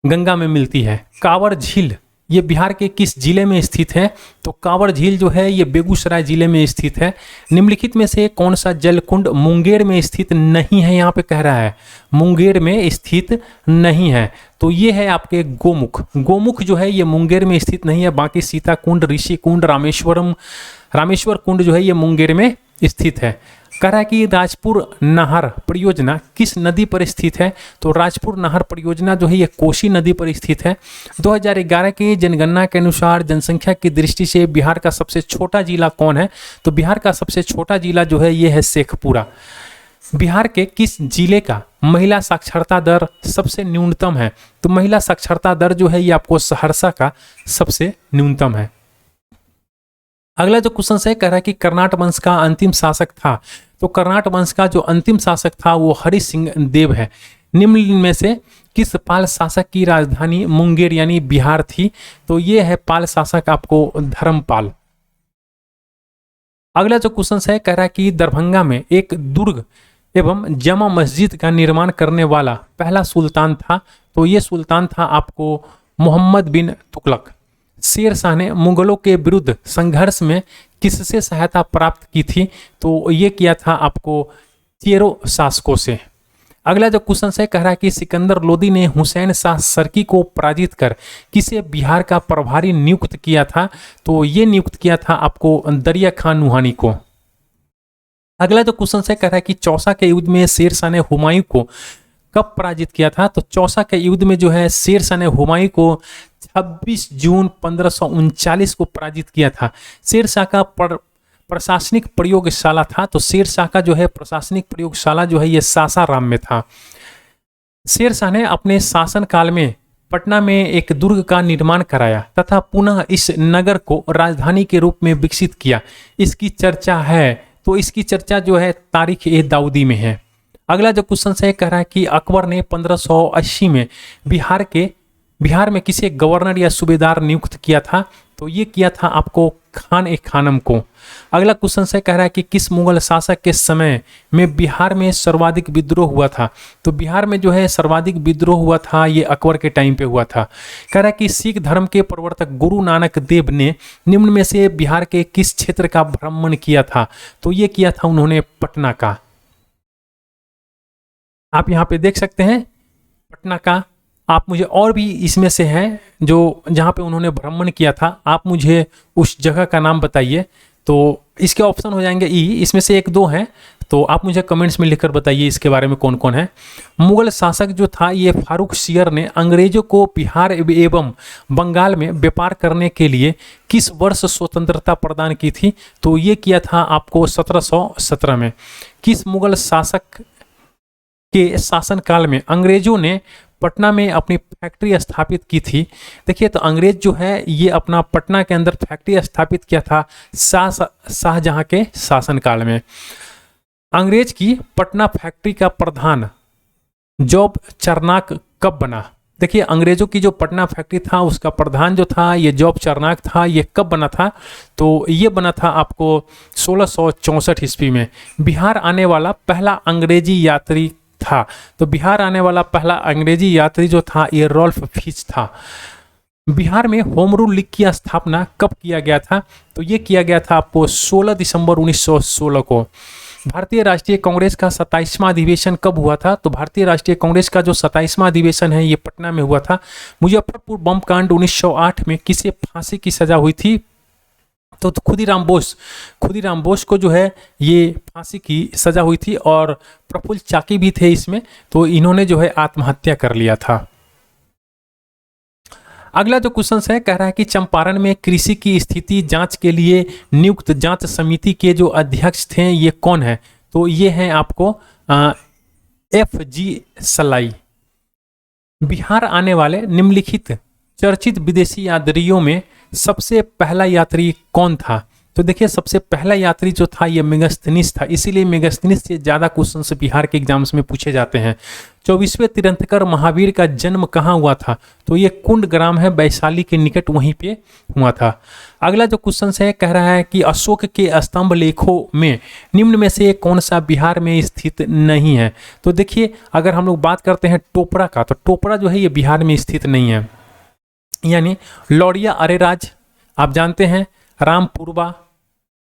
गंगा में मिलती है। कांवर झील ये बिहार के किस जिले में स्थित है। तो कांवर झील जो है ये बेगूसराय जिले में स्थित है। निम्नलिखित में से कौन सा जलकुंड मुंगेर में स्थित नहीं है। यहाँ पे कह रहा है मुंगेर में स्थित नहीं है। तो ये है आपके गोमुख जो है ये मुंगेर में स्थित नहीं है। बाकी सीता कुंड, ऋषि कुंड, रामेश्वर कुंड जो है ये मुंगेर में स्थित है। कह रहा है कि राजपुर नहर परियोजना किस नदी पर स्थित है। तो राजपुर नहर परियोजना जो है ये कोसी नदी पर स्थित है। 2011 की जनगणना के अनुसार जनसंख्या की दृष्टि से बिहार का सबसे छोटा जिला कौन है। तो बिहार का सबसे छोटा जिला जो है ये है शेखपुरा। बिहार के किस जिले का महिला साक्षरता दर सबसे न्यूनतम है। तो महिला साक्षरता दर जो है ये आपको सहरसा का सबसे न्यूनतम है। अगला जो क्वेश्चन है कह रहा है कि कर्नाट वंश का अंतिम शासक था। तो कर्नाट वंश का जो अंतिम शासक था वो हरि सिंह देव है। निम्न में से किस पाल शासक की राजधानी मुंगेर यानी बिहार थी। तो ये है पाल शासक आपको धर्मपाल। अगला जो क्वेश्चन है कह रहा है कि दरभंगा में एक दुर्ग एवं जमा मस्जिद का निर्माण करने वाला पहला सुल्तान था। तो ये सुल्तान था आपको मोहम्मद बिन तुगलक। शेर शाह ने मुगलों के विरुद्ध संघर्ष में किससे सहायता प्राप्त की थी। तो ये किया था आपको चेरो शासकों से। अगला जो क्वेश्चन है कह रहा है कि सिकंदर लोदी ने हुसैन शाह सरकी को पराजित कर किसे बिहार का प्रभारी नियुक्त किया था। तो ये नियुक्त किया था आपको दरिया खान नुहानी को। अगला जो क्वेश्चन है कह रहा है कि चौसा के युद्ध में शेर शाह ने हुमायूं को कब पराजित किया था। तो चौसा के युद्ध में जो है शेर शाह ने हुमायूं को 26 जून 1539 को पराजित किया था। शेर शाह का प्रशासनिक प्रयोगशाला था। तो शेर शाह का जो है प्रशासनिक प्रयोगशाला जो है ये सासाराम में था। शेर शाह ने अपने शासन काल में पटना में एक दुर्ग का निर्माण कराया तथा पुनः इस नगर को राजधानी के रूप में विकसित किया। इसकी चर्चा है। तो इसकी चर्चा जो है तारीख-ए-दाऊदी में है। अगला जो क्वेश्चन है कह रहा है कि अकबर ने 1580 में बिहार में किसे गवर्नर या सूबेदार नियुक्त किया था। तो ये किया था आपको खान ए खानम को। अगला क्वेश्चन से कह रहा है कि किस मुगल शासक के समय में बिहार में सर्वाधिक विद्रोह हुआ था। तो बिहार में जो है सर्वाधिक विद्रोह हुआ था ये अकबर के टाइम पे हुआ था। कह रहा है कि सिख धर्म के प्रवर्तक गुरु नानक देव ने निम्न में से बिहार के किस क्षेत्र का भ्रमण किया था। तो ये किया था उन्होंने पटना का। आप यहाँ पे देख सकते हैं पटना का। आप मुझे और भी इसमें से हैं जो जहाँ पे उन्होंने भ्रमण किया था, आप मुझे उस जगह का नाम बताइए। तो इसके ऑप्शन हो जाएंगे ई, इसमें से एक दो हैं, तो आप मुझे कमेंट्स में लिखकर बताइए इसके बारे में कौन कौन है। मुगल शासक जो था ये फारूक सियर ने अंग्रेजों को बिहार एवं बंगाल में व्यापार करने के लिए किस वर्ष स्वतंत्रता प्रदान की थी। तो ये किया था आपको 1717 में। किस मुगल शासक के शासनकाल में अंग्रेजों ने पटना में अपनी फैक्ट्री स्थापित की थी। देखिए तो अंग्रेज जो है ये अपना पटना के अंदर फैक्ट्री स्थापित किया था शाहजहां के शासनकाल में। अंग्रेज की पटना फैक्ट्री का प्रधान जॉब चरनाक कब बना। देखिए अंग्रेजों की जो पटना फैक्ट्री था उसका प्रधान जो था ये जॉब चरनाक था। ये कब बना था। तो ये बना था आपको 1664 ईस्वी में। बिहार आने वाला पहला अंग्रेजी यात्री था। तो बिहार आने वाला पहला अंग्रेजी यात्री जो था ये रॉल्फ फिच था। बिहार में होम रूल लीग की स्थापना कब किया गया था। तो ये किया गया था आपको 16 दिसंबर 1916 को। भारतीय राष्ट्रीय कांग्रेस का 27वां अधिवेशन कब हुआ था। तो भारतीय राष्ट्रीय कांग्रेस का जो 27वां अधिवेशन है ये पटना में हुआ था। मुजफ्फरपुर बम कांड 1908 में किसे फांसी की सजा हुई थी। तो खुदीराम बोस को जो है ये फांसी की सजा हुई थी और प्रफुल्ल चाकी भी थे इसमें। तो इन्होंने जो है आत्महत्या कर लिया था। अगला जो क्वेश्चन है कह रहा है कि चंपारण में कृषि की स्थिति जांच के लिए नियुक्त जांच समिति के जो अध्यक्ष थे ये कौन है। तो ये हैं आपको FG सलाई। बिहार आने वाले निम्नलिखित चर्चित विदेशी यात्रियों में सबसे पहला यात्री कौन था। तो देखिए सबसे पहला यात्री जो था ये मेगास्थनीज था। इसीलिए मेगास्थनीज से ज़्यादा क्वेश्चंस बिहार के एग्जाम्स में पूछे जाते हैं। 24वें तीर्थंकर महावीर का जन्म कहाँ हुआ था। तो ये कुंड ग्राम है वैशाली के निकट, वहीं पे हुआ था। अगला जो क्वेश्चन है कह रहा है कि अशोक के स्तंभ लेखों में निम्न में से कौन सा बिहार में स्थित नहीं है। तो देखिए अगर हम लोग बात करते हैं टोपरा का, तो टोपरा जो है ये बिहार में स्थित नहीं है। यानी लौरिया अरेराज आप जानते हैं, रामपुरवा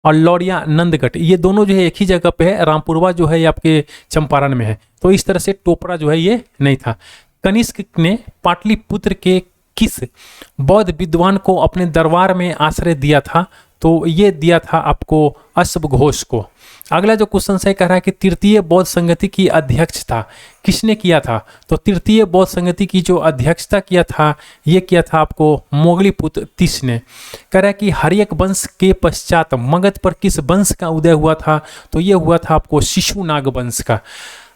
और लौरिया नंदगढ़ ये दोनों जो है एक ही जगह पे है। रामपुरवा जो है ये आपके चंपारण में है। तो इस तरह से टोपरा जो है ये नहीं था। कनिष्क ने पाटलिपुत्र के किस बौद्ध विद्वान को अपने दरबार में आश्रय दिया था। तो ये दिया था आपको अश्वघोष को। अगला जो क्वेश्चन है कह रहा है कि तृतीय बौद्ध संगति की अध्यक्षता किसने किया था। तो तृतीय बौद्ध संगति की जो अध्यक्षता किया था ये किया था आपको मोगलीपुत्र तीस ने। कह रहा है कि हर्यक वंश के पश्चात मगध पर किस वंश का उदय हुआ था। तो ये हुआ था आपको शिशुनाग वंश का।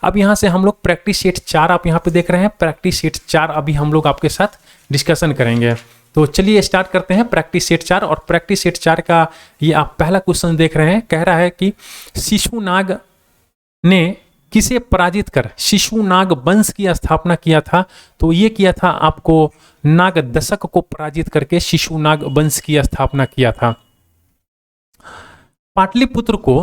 अब यहाँ से हम लोग प्रैक्टिस सेट 4 आप यहाँ पे देख रहे हैं। प्रैक्टिस सेट 4 अभी हम लोग आपके साथ डिस्कशन करेंगे। तो चलिए स्टार्ट करते हैं प्रैक्टिस सेट 4। और प्रैक्टिस सेट 4 का ये आप पहला क्वेश्चन देख रहे हैं। कह रहा है कि शिशुनाग ने किसे पराजित कर शिशुनाग वंश की स्थापना किया था। तो ये किया था आपको नागदशक को पराजित करके शिशुनाग वंश की स्थापना किया था। पाटलिपुत्र को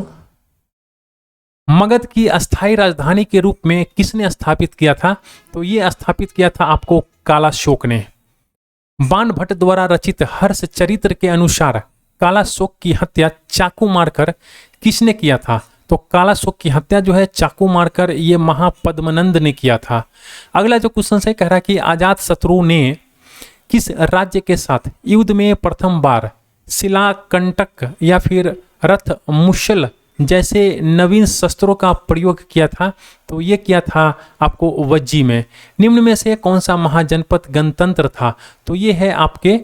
मगध की अस्थायी राजधानी के रूप में किसने स्थापित किया था। तो ये स्थापित किया था आपको कालाशोक ने। बाण भट्ट द्वारा रचित हर्ष चरित्र के अनुसार कालाशोक की हत्या चाकू मारकर किसने किया था। तो कालाशोक की हत्या जो है चाकू मारकर ये महापद्मनंद ने किया था। अगला जो क्वेश्चन है कह रहा है कि अजातशत्रु ने किस राज्य के साथ युद्ध में प्रथम बार शिलाकंटक या फिर रथ मुशल जैसे नवीन शस्त्रों का प्रयोग किया था। तो ये किया था आपको वज्जी में। निम्न में से कौन सा महाजनपद गणतंत्र था। तो ये है आपके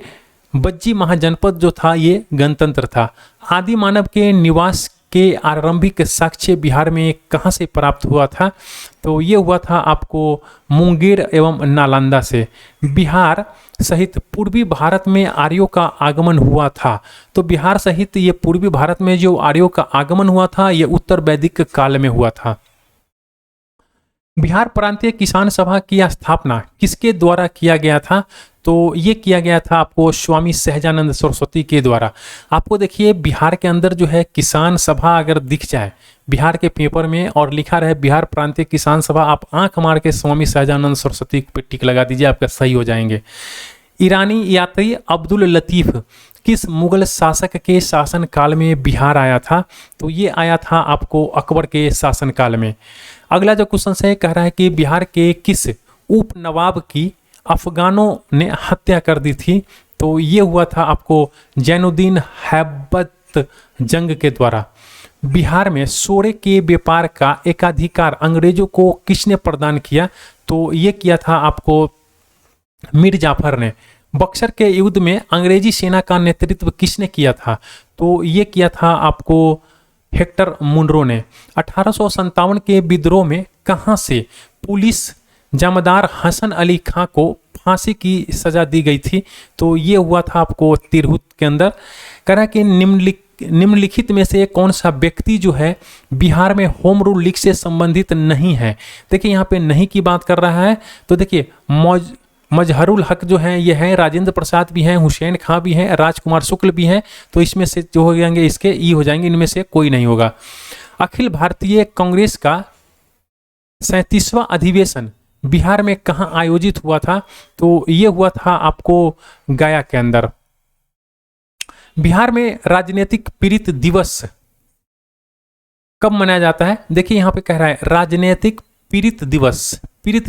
वज्जी महाजनपद जो था ये गणतंत्र था। आदि मानव के निवास के आरंभिक साक्ष्य बिहार में कहाँ से प्राप्त हुआ था। तो ये हुआ था आपको मुंगेर एवं नालंदा से। बिहार सहित पूर्वी भारत में आर्यों का आगमन हुआ था। तो बिहार सहित ये पूर्वी भारत में जो आर्यों का आगमन हुआ था ये उत्तर वैदिक काल में हुआ था। बिहार प्रांतीय किसान सभा की स्थापना किसके द्वारा किया गया था। तो ये किया गया था आपको स्वामी सहजानंद सरस्वती के द्वारा। आपको देखिए बिहार के अंदर जो है किसान सभा अगर दिख जाए बिहार के पेपर में और लिखा रहे बिहार प्रांतीय किसान सभा, आप आंख मार के स्वामी सहजानंद सरस्वती पे टिक लगा दीजिए, आपका सही हो जाएंगे। ईरानी यात्री अब्दुल लतीफ़ किस मुगल शासक के शासन काल में बिहार आया था? तो ये आया था आपको अकबर के शासन काल में। अगला जो क्वेश्चन है कह रहा है कि बिहार के किस उप नवाब की अफगानों ने हत्या कर दी थी? तो ये हुआ था आपको जैनुद्दीन हैबत जंग के द्वारा। बिहार में सोरे के व्यापार का एकाधिकार अंग्रेजों को किसने प्रदान किया? तो ये किया था आपको मीर जाफर ने। बक्सर के युद्ध में अंग्रेजी सेना का नेतृत्व किसने किया था? तो ये किया था आपको हेक्टर मुनरो ने। 1857 के विद्रोह में कहां से पुलिस जमादार हसन अली खां को फांसी की सजा दी गई थी? तो ये हुआ था आपको तिरहुत के अंदर। करा कि निम्नलिखित में से कौन सा व्यक्ति जो है बिहार में होम रूल लीग से संबंधित नहीं है? देखिए यहाँ पे नहीं की बात कर रहा है, तो देखिए मजहरुल हक जो है ये है, राजेंद्र प्रसाद भी हैं, हुसैन खां भी हैं, राजकुमार शुक्ल भी हैं, तो इसमें से जो हो जाएंगे इसके ई हो जाएंगे, इनमें से कोई नहीं होगा। अखिल भारतीय कांग्रेस का 37वां अधिवेशन बिहार में कहाँ आयोजित हुआ था? तो ये हुआ था आपको गया के अंदर। बिहार में राजनीतिक पीड़ित दिवस कब मनाया जाता है? देखिए यहाँ पे कह रहा है राजनीतिक पीड़ित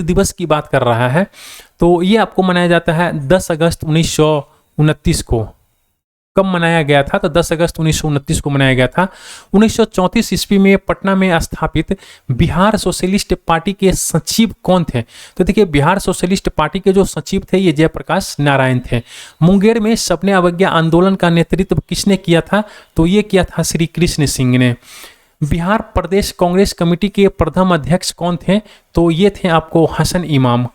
दिवस की बात कर रहा है, तो ये आपको मनाया जाता है 10 अगस्त 1929 को। कब मनाया गया था? तो 10 अगस्त 1929 को मनाया गया था। 1934 ईस्वी में पटना में स्थापित बिहार सोशलिस्ट पार्टी के सचिव कौन थे? तो देखिए बिहार सोशलिस्ट पार्टी के जो सचिव थे ये जयप्रकाश नारायण थे। मुंगेर में सपने अवज्ञा आंदोलन का नेतृत्व किसने किया था? तो ये किया था श्री कृष्ण सिंह ने। बिहार प्रदेश कांग्रेस कमेटी के प्रथम अध्यक्ष कौन थे? तो ये थे आपको हसन इमाम।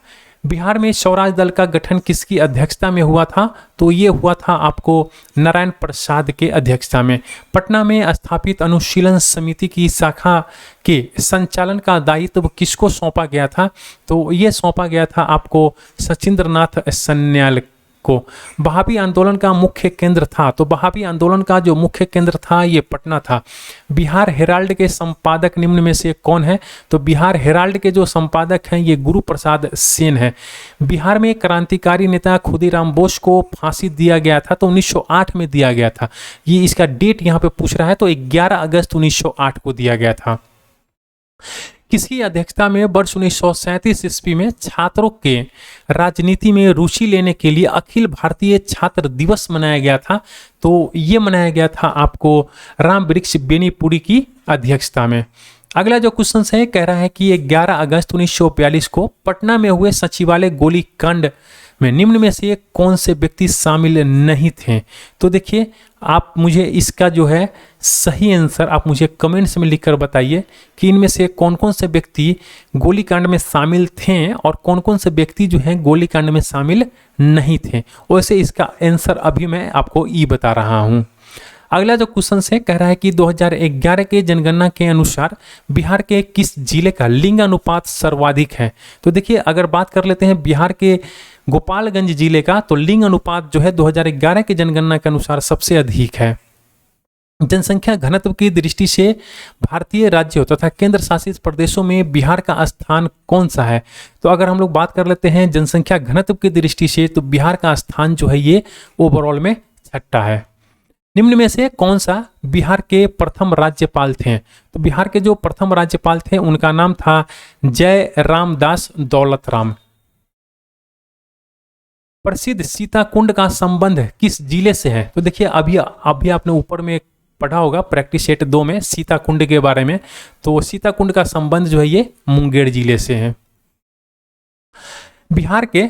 बिहार में स्वराज दल का गठन किसकी अध्यक्षता में हुआ था? तो ये हुआ था आपको नारायण प्रसाद के अध्यक्षता में। पटना में स्थापित अनुशीलन समिति की शाखा के संचालन का दायित्व किसको सौंपा गया था? तो ये सौंपा गया था आपको सचिंद्रनाथ सन्याल को। बहावी आंदोलन का मुख्य केंद्र था, तो बहावी आंदोलन का जो मुख्य केंद्र था ये पटना था। बिहार हेराल्ड के संपादक निम्न में से कौन है? तो बिहार हेराल्ड के जो संपादक हैं ये गुरु प्रसाद सेन है। बिहार में क्रांतिकारी नेता खुदीराम बोस को फांसी दिया गया था, तो 1908 में दिया गया था। ये इसका डेट यहाँ पे पूछ रहा है, तो 11 अगस्त 1908 को दिया गया था। किसकी अध्यक्षता में वर्ष 1937 ईस्वी में छात्रों के राजनीति में रुचि लेने के लिए अखिल भारतीय छात्र दिवस मनाया गया था? तो ये मनाया गया था आपको राम वृक्ष बेनीपुरी की अध्यक्षता में। अगला जो क्वेश्चन है कह रहा है कि 11 अगस्त 1942 को पटना में हुए सचिवालय गोलीकांड में निम्न में से कौन से व्यक्ति शामिल नहीं थे? तो देखिए आप मुझे इसका जो है सही आंसर आप मुझे कमेंट्स में लिखकर बताइए कि इनमें से कौन कौन से व्यक्ति गोलीकांड में शामिल थे और कौन कौन से व्यक्ति जो हैं गोलीकांड में शामिल नहीं थे। वैसे इसका आंसर अभी मैं आपको ई बता रहा हूँ। अगला जो क्वेश्चन है कह रहा है कि 2011 के जनगणना के अनुसार बिहार के किस जिले का लिंग अनुपात सर्वाधिक है? तो देखिए अगर बात कर लेते हैं बिहार के गोपालगंज जिले का, तो लिंग अनुपात जो है 2011 के जनगणना के अनुसार सबसे अधिक है। जनसंख्या घनत्व की दृष्टि से भारतीय राज्यों तथा केंद्र शासित प्रदेशों में बिहार का स्थान कौन सा है? तो अगर हम लोग बात कर लेते हैं जनसंख्या घनत्व की दृष्टि से, तो बिहार का स्थान जो है ये ओवरऑल में 6ठा है। निम्न में से कौन सा बिहार के प्रथम राज्यपाल थे? तो बिहार के जो प्रथम राज्यपाल थे उनका नाम था जय रामदास दौलत राम। प्रसिद्ध सीताकुंड का संबंध किस जिले से है? तो देखिए अभी आपने ऊपर में पढ़ा होगा प्रैक्टिस सेट 2 में सीताकुंड के बारे में, तो सीताकुंड का संबंध जो है ये मुंगेर जिले से है। बिहार के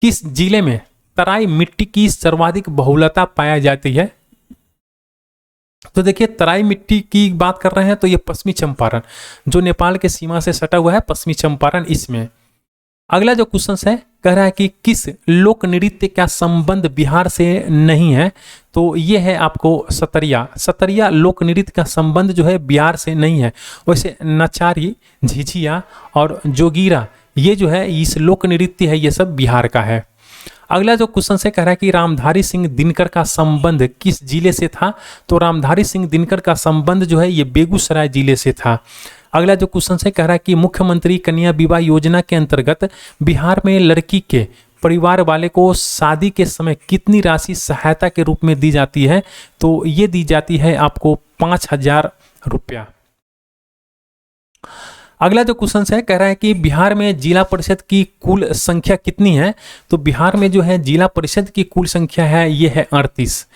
किस जिले में तराई मिट्टी की सर्वाधिक बहुलता पाया जाती है? तो देखिए तराई मिट्टी की बात कर रहे हैं तो ये पश्चिमी चंपारण जो नेपाल के सीमा से सटा हुआ है, पश्चिमी चंपारण इसमें। अगला जो क्वेश्चन है कह रहा है कि किस लोक नृत्य का संबंध बिहार से नहीं है? तो ये है आपको सतरिया लोक नृत्य का संबंध जो है बिहार से नहीं है। वैसे नचारी, झिझिया और जोगीरा ये जो है इस लोक नृत्य है ये सब बिहार का है। अगला जो क्वेश्चन से कह रहा है कि रामधारी सिंह दिनकर का संबंध किस जिले से था? तो रामधारी सिंह दिनकर का संबंध जो है ये बेगूसराय जिले से था। अगला जो क्वेश्चन से कह रहा है कि मुख्यमंत्री कन्या विवाह योजना के अंतर्गत बिहार में लड़की के परिवार वाले को शादी के समय कितनी राशि सहायता के रूप में दी जाती है? तो ये दी जाती है आपको 5,000 रुपया। अगला जो क्वेश्चन है कह रहा है कि बिहार में जिला परिषद की कुल संख्या कितनी है? तो बिहार में जो है जिला परिषद की कुल संख्या है ये है 38।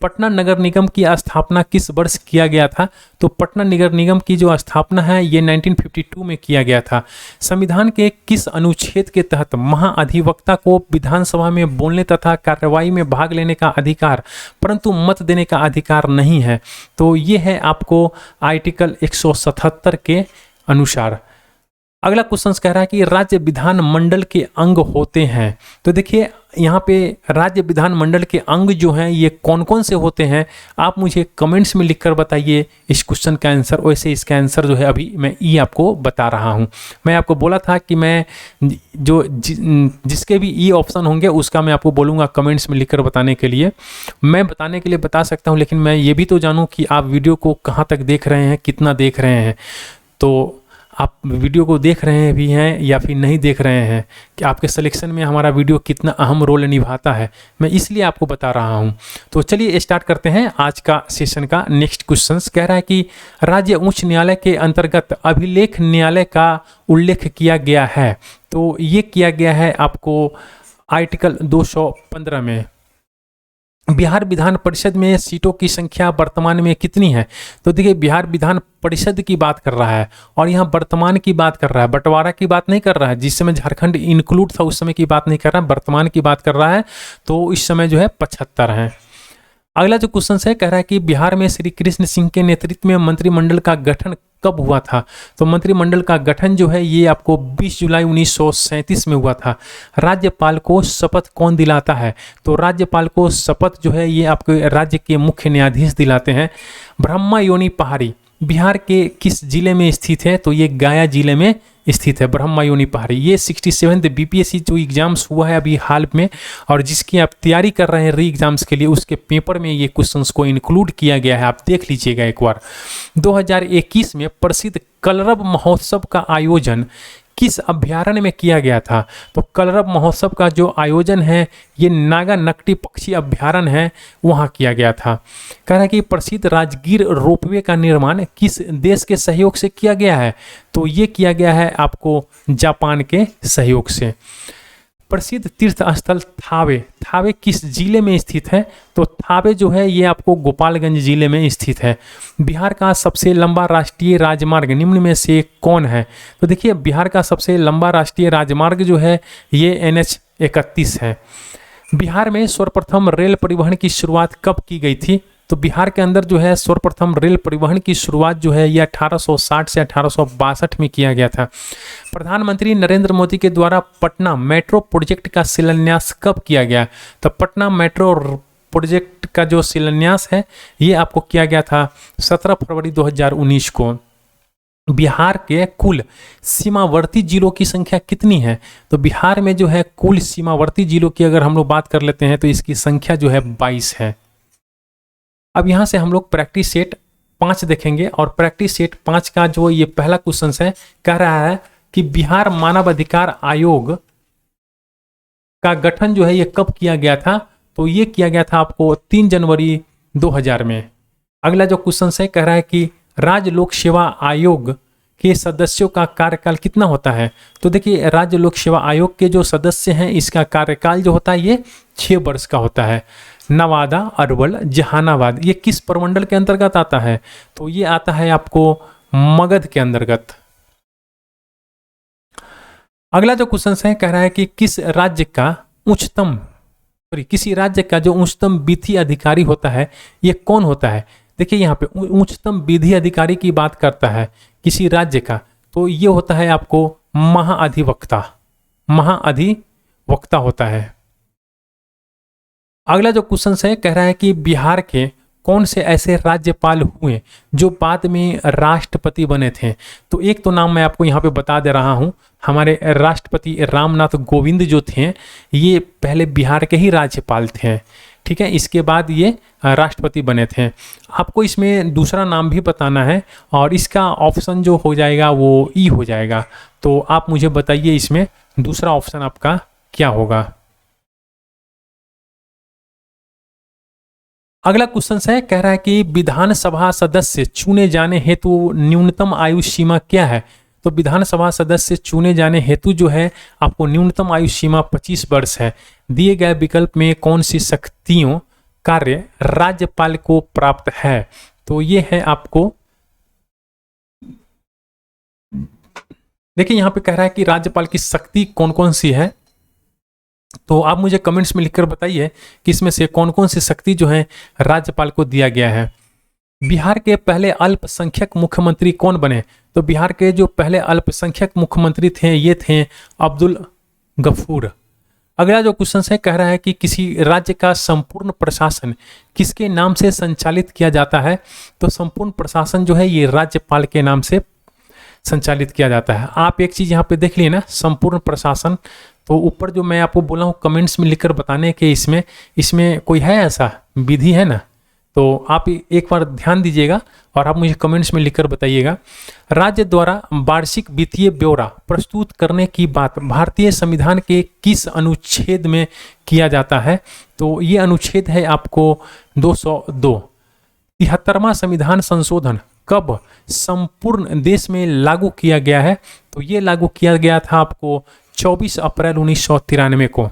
पटना नगर निगम की स्थापना किस वर्ष किया गया था? तो पटना नगर निगम की जो स्थापना है ये 1952 में किया गया था। संविधान के किस अनुच्छेद के तहत महाअधिवक्ता को विधानसभा में बोलने तथा कार्रवाई में भाग लेने का अधिकार परंतु मत देने का अधिकार नहीं है? तो ये है आपको आर्टिकल 177 के अनुसार। अगला क्वेश्चन कह रहा है कि राज्य विधान मंडल के अंग होते हैं। तो देखिए यहाँ पे राज्य विधान मंडल के अंग जो हैं ये कौन कौन से होते हैं, आप मुझे कमेंट्स में लिखकर बताइए इस क्वेश्चन का आंसर। वैसे इसका आंसर जो है अभी मैं आपको बता रहा हूँ। मैं आपको बोला था कि मैं जिसके भी ऑप्शन होंगे उसका मैं आपको बोलूँगा कमेंट्स में लिखकर बताने के लिए। मैं बताने के लिए बता सकता हूँ, लेकिन मैं ये भी तो जानूँ कि आप वीडियो को कहाँ तक देख रहे हैं, कितना देख रहे हैं। तो आप वीडियो को देख रहे भी हैं या फिर नहीं देख रहे हैं, कि आपके सिलेक्शन में हमारा वीडियो कितना अहम रोल निभाता है, मैं इसलिए आपको बता रहा हूं। तो चलिए स्टार्ट करते हैं आज का सेशन का। नेक्स्ट क्वेश्चन कह रहा है कि राज्य उच्च न्यायालय के अंतर्गत अभिलेख न्यायालय का उल्लेख किया गया है। तो ये किया गया है आपको आर्टिकल 215 में। बिहार विधान परिषद में सीटों की संख्या वर्तमान में कितनी है? तो देखिए बिहार विधान परिषद की बात कर रहा है और यहाँ वर्तमान की बात कर रहा है, बंटवारा की बात नहीं कर रहा है। जिस समय झारखंड इंक्लूड था उस समय की बात नहीं कर रहा है, वर्तमान की बात कर रहा है। तो इस समय जो है 75 है। अगला जो क्वेश्चन है कह रहा है कि बिहार में श्री कृष्ण सिंह के नेतृत्व में मंत्रिमंडल का गठन कब हुआ था? तो मंत्रिमंडल का गठन जो है ये आपको 20 जुलाई 1937 में हुआ था। राज्यपाल को शपथ कौन दिलाता है? तो राज्यपाल को शपथ जो है ये आपके राज्य के मुख्य न्यायाधीश दिलाते हैं। ब्रह्मा योनि पहाड़ी बिहार के किस जिले में स्थित है? तो ये गया जिले में स्थित है ब्रह्मा योनि पहाड़ी। ये 67th बीपीएससी जो एग्जाम्स हुआ है अभी हाल में और जिसकी आप तैयारी कर रहे हैं री एग्जाम्स के लिए, उसके पेपर में ये क्वेश्चंस को इंक्लूड किया गया है, आप देख लीजिएगा एक बार। 2021 में प्रसिद्ध कलरव महोत्सव का आयोजन किस अभ्यारण्य में किया गया था? तो कलरव महोत्सव का जो आयोजन है ये नागा नकटी पक्षी अभ्यारण्य है, वहाँ किया गया था। कह रहा है कि प्रसिद्ध राजगीर रोपवे का निर्माण किस देश के सहयोग से किया गया है? तो ये किया गया है आपको जापान के सहयोग से। प्रसिद्ध तीर्थ स्थल थावे, थावे किस जिले में स्थित है? तो थावे जो है ये आपको गोपालगंज जिले में स्थित है। बिहार का सबसे लंबा राष्ट्रीय राजमार्ग निम्न में से कौन है? तो देखिए बिहार का सबसे लंबा राष्ट्रीय राजमार्ग जो है ये NH 31 है। बिहार में सर्वप्रथम रेल परिवहन की शुरुआत कब की गई थी? तो बिहार के अंदर जो है सर्वप्रथम रेल परिवहन की शुरुआत जो है यह 1860 से 1862 में किया गया था। प्रधानमंत्री नरेंद्र मोदी के द्वारा पटना मेट्रो प्रोजेक्ट का शिलान्यास कब किया गया? तो पटना मेट्रो प्रोजेक्ट का जो शिलान्यास है ये आपको किया गया था 17 फरवरी 2019 को। बिहार के कुल सीमावर्ती जिलों की संख्या कितनी है? तो बिहार में जो है कुल सीमावर्ती जिलों की अगर हम लोग बात कर लेते हैं तो इसकी संख्या जो है 22 है। अब यहाँ से हम लोग प्रैक्टिस सेट 5 देखेंगे और प्रैक्टिस सेट 5 का जो ये पहला क्वेश्चन है कह रहा है कि बिहार मानव अधिकार आयोग का गठन जो है ये कब किया गया था? तो ये किया गया था आपको 3 जनवरी 2000 में। अगला जो क्वेश्चन है कह रहा है कि राज्य लोक सेवा आयोग के सदस्यों का कार्यकाल कितना होता है? तो देखिए राज्य लोक सेवा आयोग के जो सदस्य हैं इसका कार्यकाल जो होता है ये 6 वर्ष का होता है। नवादा, अरवल, जहानाबाद ये किस प्रमंडल के अंतर्गत आता है? तो ये आता है आपको मगध के अंतर्गत। अगला जो क्वेश्चन है कह रहा है कि किसी राज्य का जो उच्चतम विधि अधिकारी होता है ये कौन होता है? देखिए यहाँ पे उच्चतम विधि अधिकारी की बात करता है किसी राज्य का, तो ये होता है आपको महाअधिवक्ता होता है। अगला जो क्वेश्चन है कह रहा है कि बिहार के कौन से ऐसे राज्यपाल हुए जो बाद में राष्ट्रपति बने थे? तो एक तो नाम मैं आपको यहाँ पे बता दे रहा हूँ, हमारे राष्ट्रपति रामनाथ कोविंद जो थे ये पहले बिहार के ही राज्यपाल थे, ठीक है। इसके बाद ये राष्ट्रपति बने थे। आपको इसमें दूसरा नाम भी बताना है और इसका ऑप्शन जो हो जाएगा वो ई हो जाएगा। तो आप मुझे बताइए इसमें दूसरा ऑप्शन आपका क्या होगा। अगला क्वेश्चन है, कह रहा है कि विधानसभा सदस्य चुने जाने हेतु न्यूनतम आयु सीमा क्या है? तो विधानसभा सदस्य चुने जाने हेतु जो है आपको न्यूनतम आयु सीमा 25 वर्ष है। दिए गए विकल्प में कौन सी शक्तियों कार्य राज्यपाल को प्राप्त है? तो ये है आपको, देखिए यहाँ पे कह रहा है कि राज्यपाल की शक्ति कौन कौन सी है। तो आप मुझे कमेंट्स में लिखकर बताइए कि इसमें से कौन कौन सी शक्ति जो है राज्यपाल को दिया गया है। बिहार के पहले अल्पसंख्यक मुख्यमंत्री कौन बने? तो बिहार के जो पहले अल्पसंख्यक मुख्यमंत्री थे ये थे अब्दुल गफूर। अगला जो क्वेश्चन है, कह रहा है कि किसी राज्य का संपूर्ण प्रशासन किसके नाम से संचालित किया जाता है? तो संपूर्ण प्रशासन जो है ये राज्यपाल के नाम से संचालित किया जाता है। आप एक चीज यहाँ पे देख लिए ना, संपूर्ण प्रशासन, तो ऊपर जो मैं आपको बोला हूँ कमेंट्स में लिखकर बताने के इसमें कोई है ऐसा विधि है ना, तो आप एक बार ध्यान दीजिएगा और आप मुझे कमेंट्स में लिखकर बताइएगा। राज्य द्वारा वार्षिक वित्तीय ब्यौरा प्रस्तुत करने की बात भारतीय संविधान के किस अनुच्छेद में किया जाता है? तो ये अनुच्छेद है आपको 202। 73वां संविधान संशोधन कब संपूर्ण देश में लागू किया गया है? तो ये लागू किया गया था आपको 24 अप्रैल 1993 को।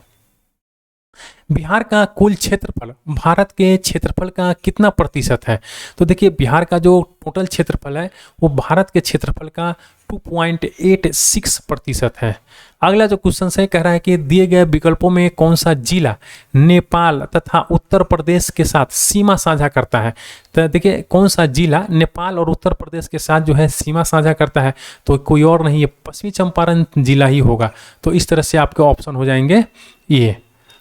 बिहार का कुल क्षेत्रफल भारत के क्षेत्रफल का कितना प्रतिशत है? तो देखिए बिहार का जो टोटल क्षेत्रफल है वो भारत के क्षेत्रफल का 2.86% है। अगला जो क्वेश्चन है, कह रहा है कि दिए गए विकल्पों में कौन सा जिला नेपाल तथा उत्तर प्रदेश के साथ सीमा साझा करता है? तो देखिए कौन सा जिला नेपाल और उत्तर प्रदेश के साथ जो है सीमा साझा करता है? तो कोई और नहीं, ये पश्चिमी चंपारण जिला ही होगा। तो इस तरह से आपके ऑप्शन हो जाएंगे ये।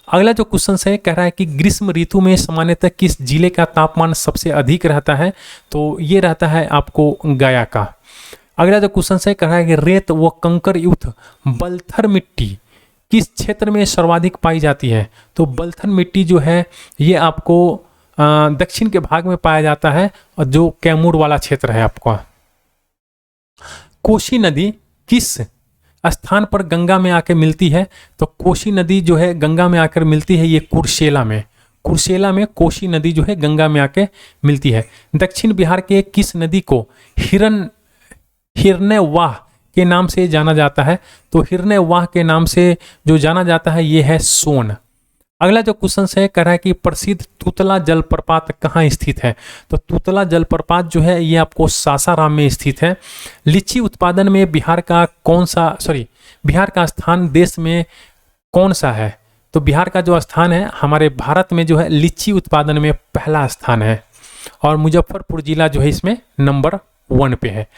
अगला जो क्वेश्चन है, कह रहा है कि ग्रीष्म ऋतु में सामान्यतः किस जिले का तापमान सबसे अधिक रहता है? तो ये रहता है आपको गया का। अगला जो क्वेश्चन है, कह रहा है कि रेत व कंकर युक्त बलथर मिट्टी किस क्षेत्र में सर्वाधिक पाई जाती है? तो बलथर मिट्टी जो है ये आपको दक्षिण के भाग में पाया जाता है और जो कैमूर वाला क्षेत्र है आपका। कोसी नदी किस स्थान पर गंगा में आकर मिलती है? तो कोसी नदी जो है गंगा में आकर मिलती है ये कुर्सेला में। कुर्सेला में कोसी नदी जो है गंगा में आके मिलती है। दक्षिण बिहार के किस नदी को हिरण्यवाह के नाम से जाना जाता है? तो हिरण्यवाह के नाम से जो जाना जाता है ये है सोन। अगला जो क्वेश्चन है, कह रहा है कि प्रसिद्ध तूतला जलप्रपात कहाँ स्थित है? तो तूतला जलप्रपात जो है ये आपको सासाराम में स्थित है। लीची उत्पादन में बिहार का स्थान देश में कौन सा है? तो बिहार का जो स्थान है हमारे भारत में जो है लीची उत्पादन में पहला स्थान है और मुजफ्फरपुर जिला जो है इसमें नंबर 1 पे है।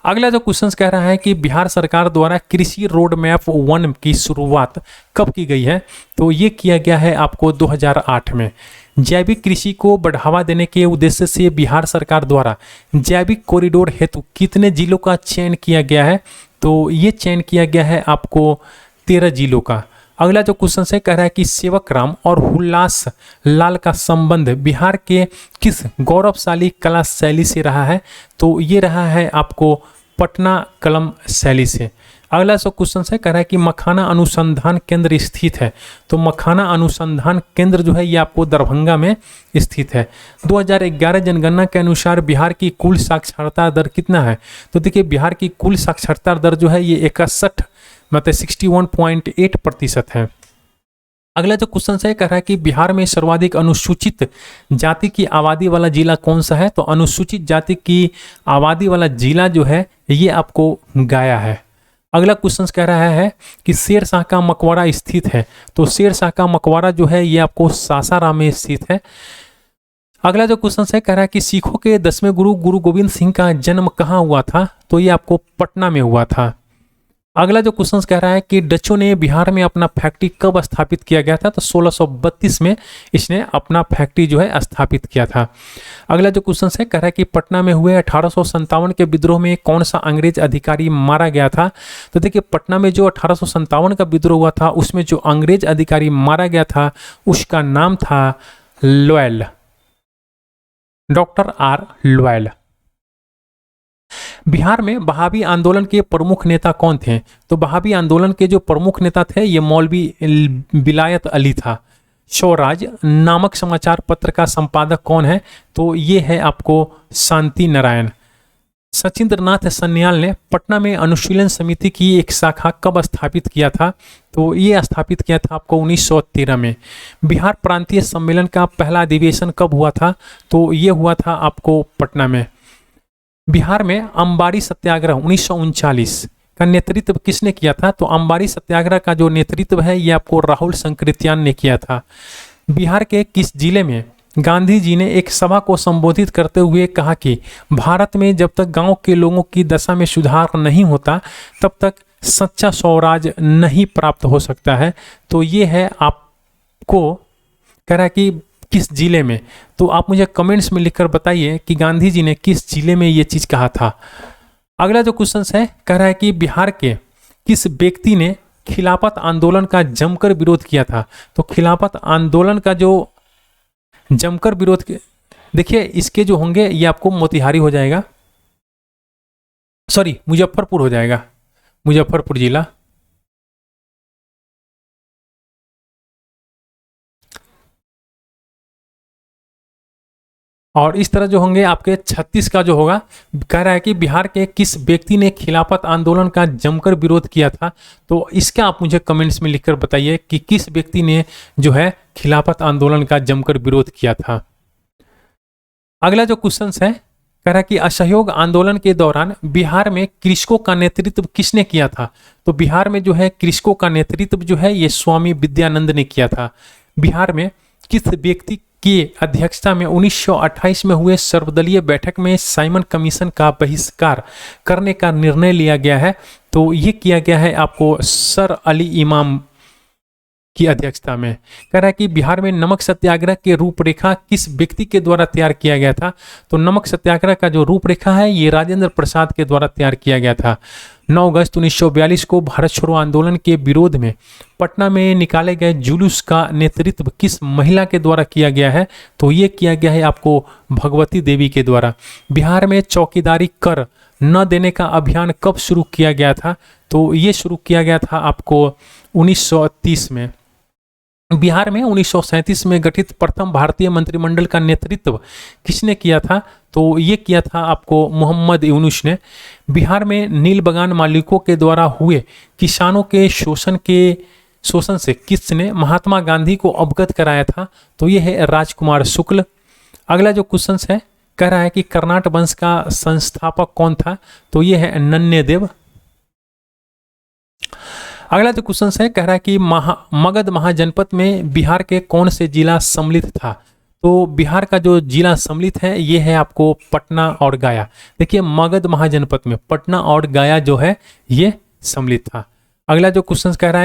अगला जो क्वेश्चन कह रहा है कि बिहार सरकार द्वारा कृषि रोड मैप 1 की शुरुआत कब की गई है? तो ये किया गया है आपको 2008 में। जैविक कृषि को बढ़ावा देने के उद्देश्य से बिहार सरकार द्वारा जैविक कॉरिडोर हेतु कितने जिलों का चयन किया गया है? तो ये चयन किया गया है आपको 13 जिलों का। अगला जो क्वेश्चन है, कह रहा है कि सेवकराम और हुल्लास लाल का संबंध बिहार के किस गौरवशाली कला शैली से रहा है? तो ये रहा है आपको पटना कलम शैली से। अगला जो क्वेश्चन है, कह रहा है कि मखाना अनुसंधान केंद्र स्थित है। तो मखाना अनुसंधान केंद्र जो है ये आपको दरभंगा में स्थित है। 2011 जनगणना के अनुसार बिहार की कुल साक्षरता दर कितना है? तो देखिए बिहार की कुल साक्षरता दर जो है ये 61.8% है। अगला जो क्वेश्चन है, कह रहा है कि बिहार में सर्वाधिक अनुसूचित जाति की आबादी वाला जिला कौन सा है? तो अनुसूचित जाति की आबादी वाला जिला जो है ये आपको गया है। अगला क्वेश्चन कह रहा है कि शेरशाह का मकबरा स्थित है। तो शेरशाह का मकबरा जो है ये आपको सासाराम में स्थित है। अगला जो क्वेश्चन है, कह रहा है कि सिखों के 10वें गुरु गुरु गोविंद सिंह का जन्म कहाँ हुआ था? तो ये आपको पटना में हुआ था। अगला जो क्वेश्चन कह रहा है कि डचों ने बिहार में अपना फैक्ट्री कब स्थापित किया गया था? तो 1632 में इसने अपना फैक्ट्री जो है स्थापित किया था। अगला जो क्वेश्चन है कह रहा है कि पटना में हुए 1857 के विद्रोह में कौन सा अंग्रेज अधिकारी मारा गया था? तो देखिए पटना में जो 1857 का विद्रोह हुआ था उसमें जो अंग्रेज अधिकारी मारा गया था उसका नाम था loyal, doctor R loyal. Bihar में बहावी आंदोलन के प्रमुख नेता कौन थे? तो बहावी आंदोलन के जो प्रमुख नेता थे ये मौलवी विलायत अली था। स्वराज नामक समाचार पत्र का संपादक कौन है? तो ये है आपको शांति नारायण। सचिंद्रनाथ सन्याल ने पटना में अनुशीलन समिति की एक शाखा कब स्थापित किया था? तो ये स्थापित किया था आपको 1913 में। बिहार प्रांतीय सम्मेलन का पहला अधिवेशन कब हुआ था? तो ये हुआ था आपको पटना में। बिहार में अंबारी सत्याग्रह 1939 का नेतृत्व किसने किया था? तो अंबारी सत्याग्रह का जो नेतृत्व है ये आपको राहुल संकृत्यान ने किया था। बिहार के किस जिले में गांधी जी ने एक सभा को संबोधित करते हुए कहा कि भारत में जब तक गांव के लोगों की दशा में सुधार नहीं होता तब तक सच्चा स्वराज नहीं प्राप्त हो सकता है? तो ये है आपको कह रहा है कि किस जिले में? तो आप मुझे कमेंट्स में लिखकर बताइए कि गांधी जी ने किस जिले में ये चीज कहा था। अगला जो क्वेश्चन है कह रहा है कि बिहार के किस व्यक्ति ने खिलाफत आंदोलन का जमकर विरोध किया था? तो खिलाफत आंदोलन का जो जमकर विरोध, देखिए इसके जो होंगे ये आपको मोतिहारी हो जाएगा, सॉरी मुजफ्फरपुर हो जाएगा, मुजफ्फरपुर जिला। और इस तरह जो होंगे आपके 36 का जो होगा कह रहा है कि बिहार के किस व्यक्ति ने खिलाफत आंदोलन का जमकर विरोध किया था? तो इसका आप मुझे कमेंट्स में लिखकर बताइए कि किस व्यक्ति ने जो है खिलाफत आंदोलन का जमकर विरोध किया था। अगला जो क्वेश्चन है कह रहा है कि असहयोग आंदोलन के दौरान बिहार में कृषकों का नेतृत्व किसने किया था? तो बिहार में जो है कृषकों का नेतृत्व जो है ये स्वामी विद्यानंद ने किया था। बिहार में किस व्यक्ति की अध्यक्षता में 1928 में हुए सर्वदलीय बैठक में साइमन कमीशन का बहिष्कार करने का निर्णय लिया गया है? तो ये किया गया है आपको सर अली इमाम की अध्यक्षता में। कह रहा है कि बिहार में नमक सत्याग्रह के रूपरेखा किस व्यक्ति के द्वारा तैयार किया गया था? तो नमक सत्याग्रह का जो रूपरेखा है ये राजेंद्र प्रसाद के द्वारा तैयार किया गया था। 9 अगस्त 1942 को भारत छोड़ो आंदोलन के विरोध में पटना में निकाले गए जुलूस का नेतृत्व किस महिला के द्वारा किया गया है? तो ये किया गया है आपको भगवती देवी के द्वारा। बिहार में चौकीदारी कर न देने का अभियान कब शुरू किया गया था? तो ये शुरू किया गया था आपको 1930 में। बिहार में 1937 में गठित प्रथम भारतीय मंत्रिमंडल का नेतृत्व किसने किया था? तो ये किया था आपको मोहम्मद यूनुस ने। बिहार में नील बगान मालिकों के द्वारा हुए किसानों के शोषण से किसने महात्मा गांधी को अवगत कराया था? तो ये है राजकुमार शुक्ल। अगला जो क्वेश्चन है कह रहा है कि कर्नाट वंश का संस्थापक कौन था? तो ये है नन्यदेव। अगला जो क्वेश्चन है कह रहा है कि मगध महाजनपद में बिहार के कौन से जिला सम्मिलित था? तो बिहार का जो जिला सम्मिलित है ये है आपको पटना और गया। देखिए मगध महाजनपद में पटना और गया जो है ये सम्मिलित था। अगला जो क्वेश्चन कह रहा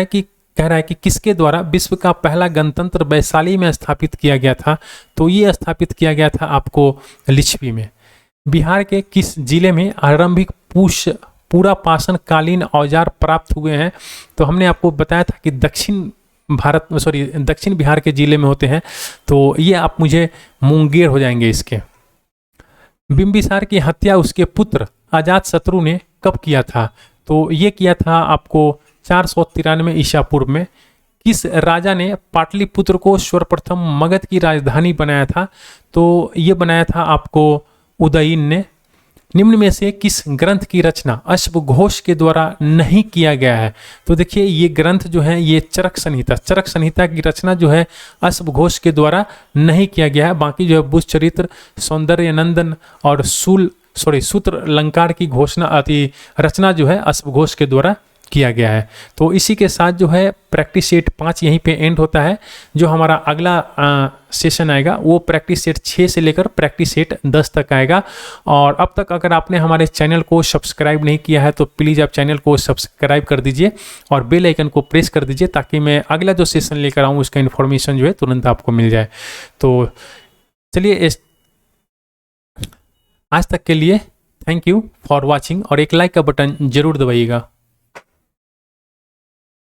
है कि किसके द्वारा विश्व का पहला गणतंत्र वैशाली में स्थापित किया गया था? तो ये स्थापित किया गया था आपको लिच्छवी में। बिहार के किस जिले में आरंभिक पूरा पाषाण कालीन औजार प्राप्त हुए हैं? तो हमने आपको बताया था कि दक्षिण बिहार के जिले में होते हैं। तो ये आप मुझे मुंगेर हो जाएंगे इसके। बिंबिसार की हत्या उसके पुत्र अजातशत्रु ने कब किया था? तो ये किया था आपको 493 ईसा पूर्व में। किस राजा ने पाटलिपुत्र को सर्वप्रथम मगध की राजधानी बनाया था? तो ये बनाया था आपको उदयन ने। निम्न में से किस ग्रंथ की रचना अश्वघोष के द्वारा नहीं किया गया है? तो देखिए ये ग्रंथ जो है ये चरक संहिता की रचना जो है अश्वघोष के द्वारा नहीं किया गया है। बाकी जो है बुद्धचरित्र, सौंदर्य नंदन और सूत्र अलंकार की रचना जो है अश्वघोष के द्वारा किया गया है। तो इसी के साथ जो है प्रैक्टिस सेट 5 यहीं पे एंड होता है। जो हमारा अगला सेशन आएगा वो प्रैक्टिस सेट 6 से लेकर प्रैक्टिस सेट 10 तक आएगा। और अब तक अगर आपने हमारे चैनल को सब्सक्राइब नहीं किया है तो प्लीज़ आप चैनल को सब्सक्राइब कर दीजिए और बेल आइकन को प्रेस कर दीजिए, ताकि मैं अगला जो सेशन लेकर आऊँ उसका इन्फॉर्मेशन जो है तुरंत आपको मिल जाए। तो चलिए आज तक के लिए थैंक यू फॉर वॉचिंग, और एक लाइक का बटन जरूर दबाइएगा।